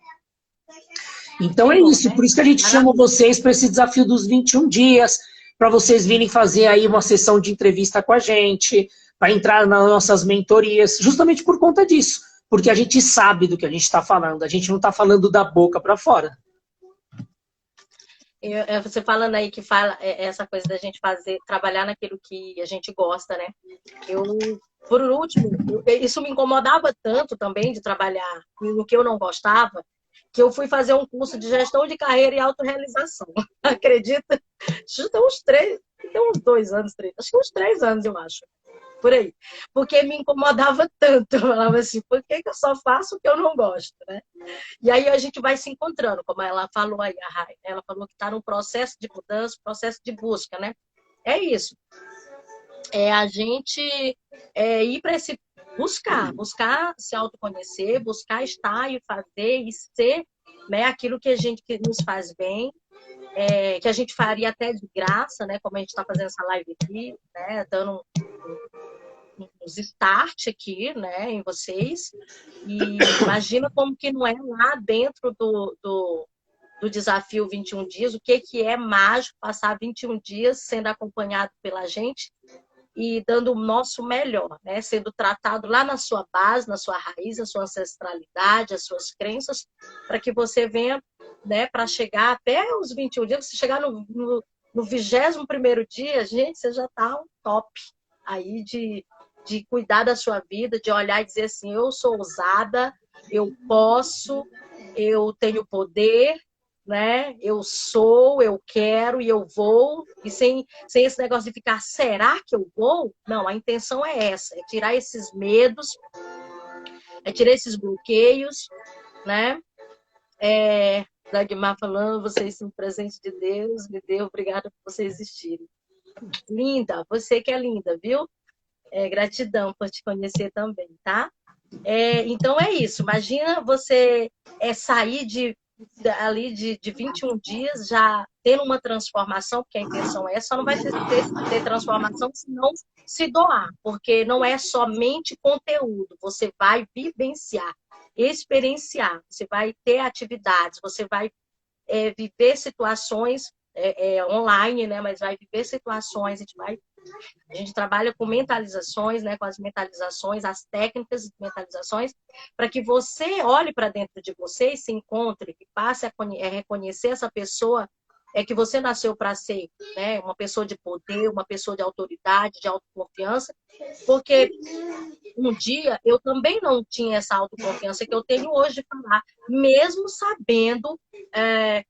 Então é isso, por isso que a gente chama vocês para esse desafio dos 21 dias, para vocês virem fazer aí uma sessão de entrevista com a gente, para entrar nas nossas mentorias, justamente por conta disso. Porque a gente sabe do que a gente está falando, a gente não está falando da boca para fora. Você falando aí que fala essa coisa da gente trabalhar naquilo que a gente gosta, né? Por último, isso me incomodava tanto também de trabalhar no que eu não gostava, que eu fui fazer um curso de gestão de carreira e autorrealização. Acredita? Isso tem uns 2 anos, 3, acho que uns 3 anos, eu acho. Por aí. Porque me incomodava tanto. Eu falava assim, por que eu só faço o que eu não gosto, né? E aí a gente vai se encontrando, como ela falou aí, a Rai. Ela falou que está num processo de mudança, processo de busca, né? É isso. É a gente ir para esse buscar se autoconhecer, buscar estar e fazer e ser, né, aquilo que nos faz bem, que a gente faria até de graça, né? Como a gente está fazendo essa live aqui, né? Dando uns start aqui, né, em vocês. E imagina como que não é lá dentro do desafio 21 dias, o que é mágico passar 21 dias sendo acompanhado pela gente e dando o nosso melhor, né? Sendo tratado lá na sua base, na sua raiz, na sua ancestralidade, as suas crenças, para que você venha, né, para chegar até os 21 dias, se chegar no 21º dia, gente, você já está um top aí de cuidar da sua vida, de olhar e dizer assim, eu sou ousada, eu posso, eu tenho poder, né? Eu sou, eu quero e eu vou. E sem esse negócio de ficar, será que eu vou? Não, a intenção é essa, é tirar esses medos, é tirar esses bloqueios, né? Dagmar falando, vocês são presentes de Deus, me dê obrigada por vocês existirem. Linda, você que é linda, viu? Gratidão por te conhecer também, tá? Então é isso, imagina você sair ali de 21 dias já tendo uma transformação, porque a intenção é essa, só não vai ter transformação se não se doar, porque não é somente conteúdo, você vai vivenciar, experienciar, você vai ter atividades, você vai viver situações online, né? Mas vai viver situações, a gente trabalha com mentalizações, né? Com as mentalizações, as técnicas de mentalizações, para que você olhe para dentro de você e se encontre, e passe a reconhecer essa pessoa que você nasceu para ser, né? Uma pessoa de poder, uma pessoa de autoridade, de autoconfiança, porque um dia eu também não tinha essa autoconfiança que eu tenho hoje de falar, mesmo sabendo,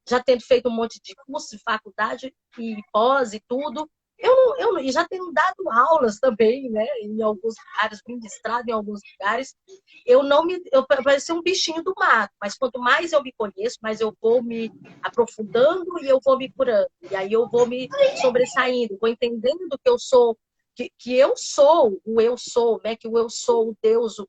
já tendo feito um monte de curso de faculdade e pós e tudo, e já tenho dado aulas também, né, em alguns lugares, ministrado em alguns lugares, eu parecia um bichinho do mato, mas quanto mais eu me conheço, mais eu vou me aprofundando e eu vou me curando, e aí eu vou me sobressaindo, vou entendendo que eu sou eu sou o eu sou, né? Que o eu sou o Deus, o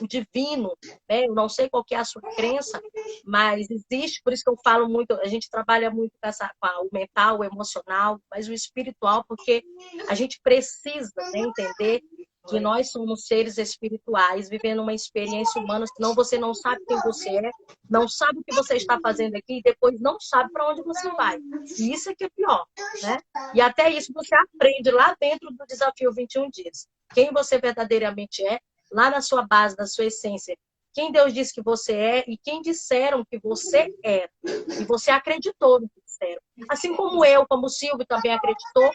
divino, né? Eu não sei qual que é a sua crença, mas existe, por isso que eu falo muito, a gente trabalha muito com o mental, o emocional, mas o espiritual, porque a gente precisa, né, entender que nós somos seres espirituais vivendo uma experiência humana, senão você não sabe quem você é, não sabe o que você está fazendo aqui e depois não sabe para onde você vai. E isso é que é pior, né? E até isso você aprende lá dentro do desafio 21 dias. Quem você verdadeiramente é, lá na sua base, na sua essência. Quem Deus disse que você é e quem disseram que você é. E você acreditou no que disseram. Assim como eu, como o Silvio também acreditou.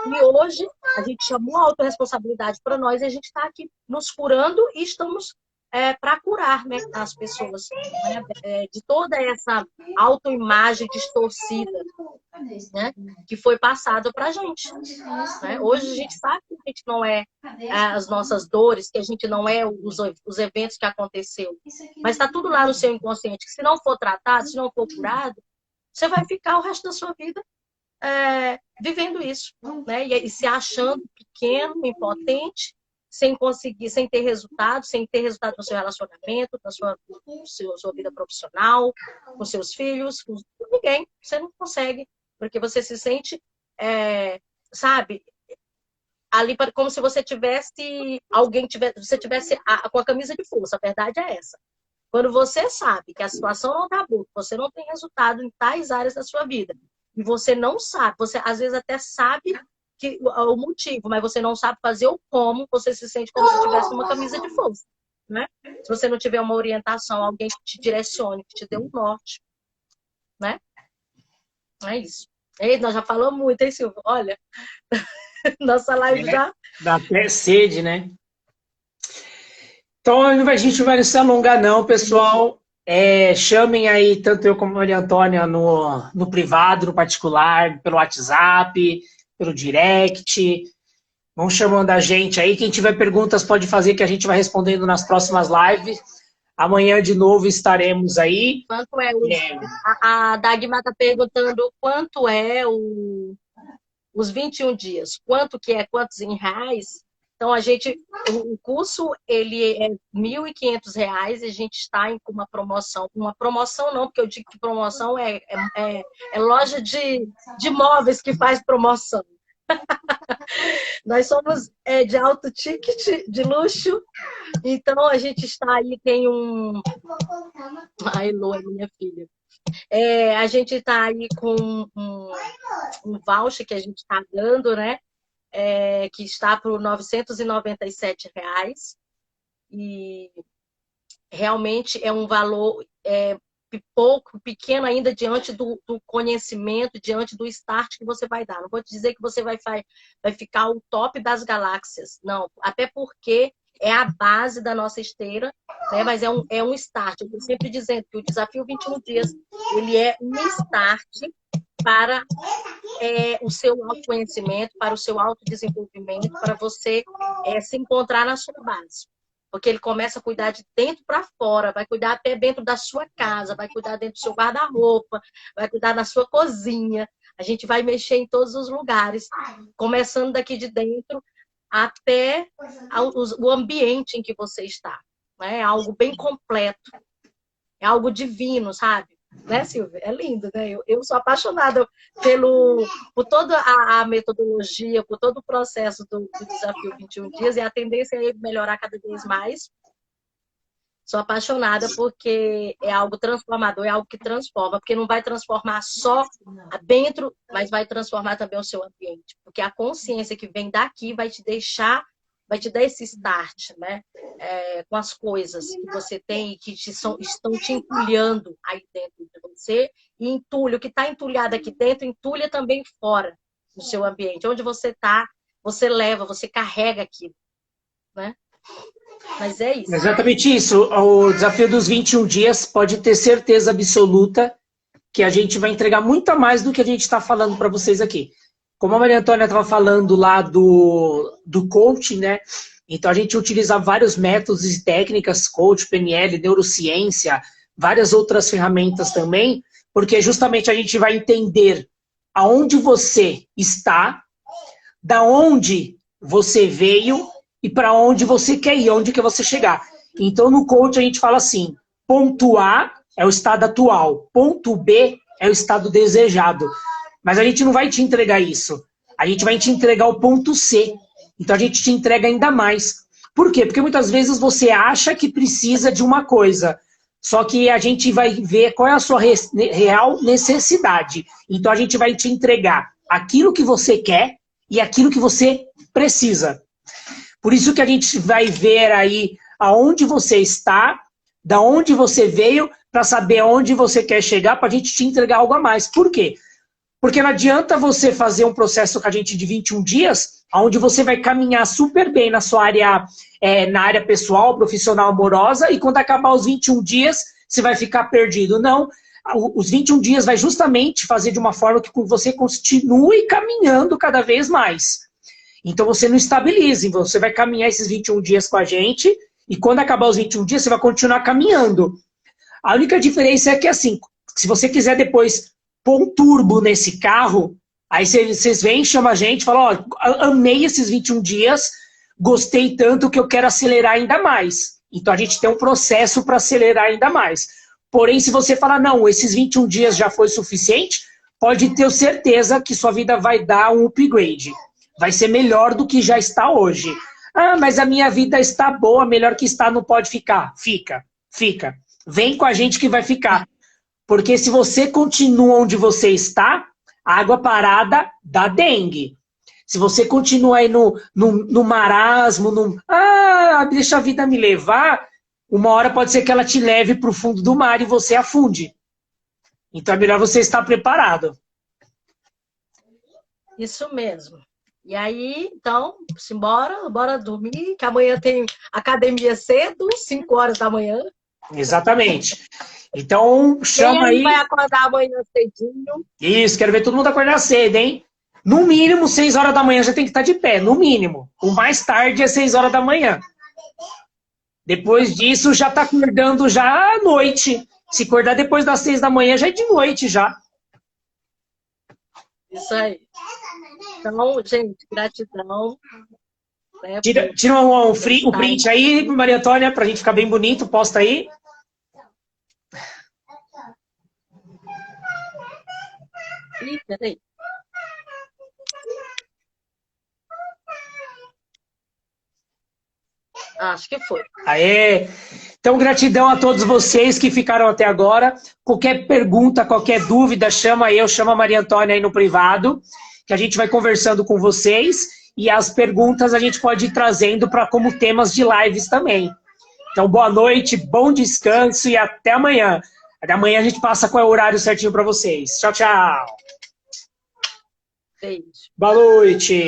E hoje a gente chamou a autorresponsabilidade para nós e a gente está aqui nos curando e estamos para curar, né, as pessoas, né, de toda essa autoimagem distorcida, né, que foi passada para a gente. Né? Hoje a gente sabe que a gente não é as nossas dores, que a gente não é os eventos que aconteceu, mas está tudo lá no seu inconsciente, que se não for tratado, se não for curado, você vai ficar o resto da sua vida vivendo isso, né? E se achando pequeno, impotente, sem conseguir, sem ter resultado no seu relacionamento, na sua vida profissional, com seus filhos, com ninguém. Você não consegue, porque você se sente, sabe, ali como se você tivesse, você tivesse com a camisa de força. A verdade é essa. Quando você sabe que a situação não está boa, você não tem resultado em tais áreas da sua vida, e você não sabe, você às vezes até sabe o motivo, mas você não sabe fazer o como, você se sente como se tivesse uma camisa de força, né? Se você não tiver uma orientação, alguém que te direcione, que te dê um norte, né? É isso. Ei, nós já falamos muito, hein, Silvio? Olha, nossa live já... Dá até sede, né? Então, a gente não vai se alongar não, pessoal. Chamem aí, tanto eu como a Maria Antônia, no privado, no particular, pelo WhatsApp, pelo direct. Vão chamando a gente aí. Quem tiver perguntas pode fazer, que a gente vai respondendo nas próximas lives. Amanhã, de novo, estaremos aí. Quanto é a Dagmar está perguntando quanto é os 21 dias. Quanto que é? Quantos em reais? Então, o curso, ele é R$ 1.500 e a gente está com uma promoção. Uma promoção não, porque eu digo que promoção é loja de móveis que faz promoção. Nós somos de alto ticket, de luxo. Então, a gente está aí, tem um... A Elo é minha filha. A gente está aí com um voucher que a gente está dando, né? Que está por R$ 997. E realmente é um valor pouco, pequeno ainda diante do conhecimento, diante do start que você vai dar. Não vou te dizer que você vai ficar o top das galáxias, não. Até porque é a base da nossa esteira, né? Mas é um start. Eu estou sempre dizendo que o Desafio 21 Dias, ele é um start para o seu autoconhecimento, para o seu autodesenvolvimento, para você se encontrar na sua base. Porque ele começa a cuidar de dentro para fora, vai cuidar até dentro da sua casa, vai cuidar dentro do seu guarda-roupa, vai cuidar na sua cozinha. A gente vai mexer em todos os lugares, começando daqui de dentro até o ambiente em que você está. Né? É algo bem completo, é algo divino, sabe? Né, Silvia? É lindo, né? Eu sou apaixonada por toda a metodologia, por todo o processo do Desafio 21 Dias, e a tendência é melhorar cada vez mais. Sou apaixonada porque é algo transformador, é algo que transforma, porque não vai transformar só dentro, mas vai transformar também o seu ambiente. Porque a consciência que vem daqui vai te dar esse start, né? Com as coisas que você tem e que estão te entulhando aí dentro de você. E entulho, o que está entulhado aqui dentro, entulha também fora do seu ambiente. Onde você está, você leva, você carrega aquilo, né? Mas é isso. Exatamente isso. O desafio dos 21 dias pode ter certeza absoluta que a gente vai entregar muito mais do que a gente está falando para vocês aqui. Como a Maria Antônia estava falando lá do coaching, né? Então a gente utiliza vários métodos e técnicas, coach, PNL, neurociência, várias outras ferramentas também, porque justamente a gente vai entender aonde você está, da onde você veio e para onde você quer ir, onde quer você chegar. Então no coach a gente fala assim, ponto A é o estado atual, ponto B é o estado desejado. Mas a gente não vai te entregar isso. A gente vai te entregar o ponto C. Então a gente te entrega ainda mais. Por quê? Porque muitas vezes você acha que precisa de uma coisa. Só que a gente vai ver qual é a sua real necessidade. Então a gente vai te entregar aquilo que você quer e aquilo que você precisa. Por isso que a gente vai ver aí aonde você está, da onde você veio, para saber aonde você quer chegar, para a gente te entregar algo a mais. Por quê? Porque não adianta você fazer um processo com a gente de 21 dias, onde você vai caminhar super bem na sua área, na área pessoal, profissional, amorosa, e quando acabar os 21 dias, você vai ficar perdido. Não, os 21 dias vai justamente fazer de uma forma que você continue caminhando cada vez mais. Então você não estabilize, você vai caminhar esses 21 dias com a gente, e quando acabar os 21 dias, você vai continuar caminhando. A única diferença é que, assim, se você quiser depois pôr um turbo nesse carro, aí vocês vêm, chamam a gente, falam, ó, amei esses 21 dias, gostei tanto que eu quero acelerar ainda mais. Então a gente tem um processo para acelerar ainda mais. Porém, se você falar, não, esses 21 dias já foi suficiente, pode ter certeza que sua vida vai dar um upgrade. Vai ser melhor do que já está hoje. Ah, mas a minha vida está boa, melhor que está, não pode ficar. Fica. Vem com a gente que vai ficar. Porque se você continua onde você está, a água parada dá dengue. Se você continua aí no marasmo, deixa a vida me levar, uma hora pode ser que ela te leve para o fundo do mar e você afunde. Então é melhor você estar preparado. Isso mesmo. E aí, então, bora dormir, que amanhã tem academia cedo, 5 horas da manhã. Exatamente. Então, chama aí. Quem vai acordar amanhã cedinho? Isso, quero ver todo mundo acordar cedo, hein? No mínimo, 6 horas da manhã já tem que estar de pé, no mínimo. O mais tarde é 6 horas da manhã. Depois disso, já está acordando já à noite. Se acordar depois das 6 da manhã, já é de noite já. Isso aí. Então, gente, gratidão. Né, tira o print aí, Maria Antônia, pra gente ficar bem bonito, posta aí. Ih, peraí. Acho que foi. Aê! Então, gratidão a todos vocês que ficaram até agora. Qualquer pergunta, qualquer dúvida, chama a Maria Antônia aí no privado, que a gente vai conversando com vocês, e as perguntas a gente pode ir trazendo para como temas de lives também. Então, boa noite, bom descanso e até amanhã. Até amanhã a gente passa qual é o horário certinho para vocês. Tchau, tchau. Beijo. Boa noite.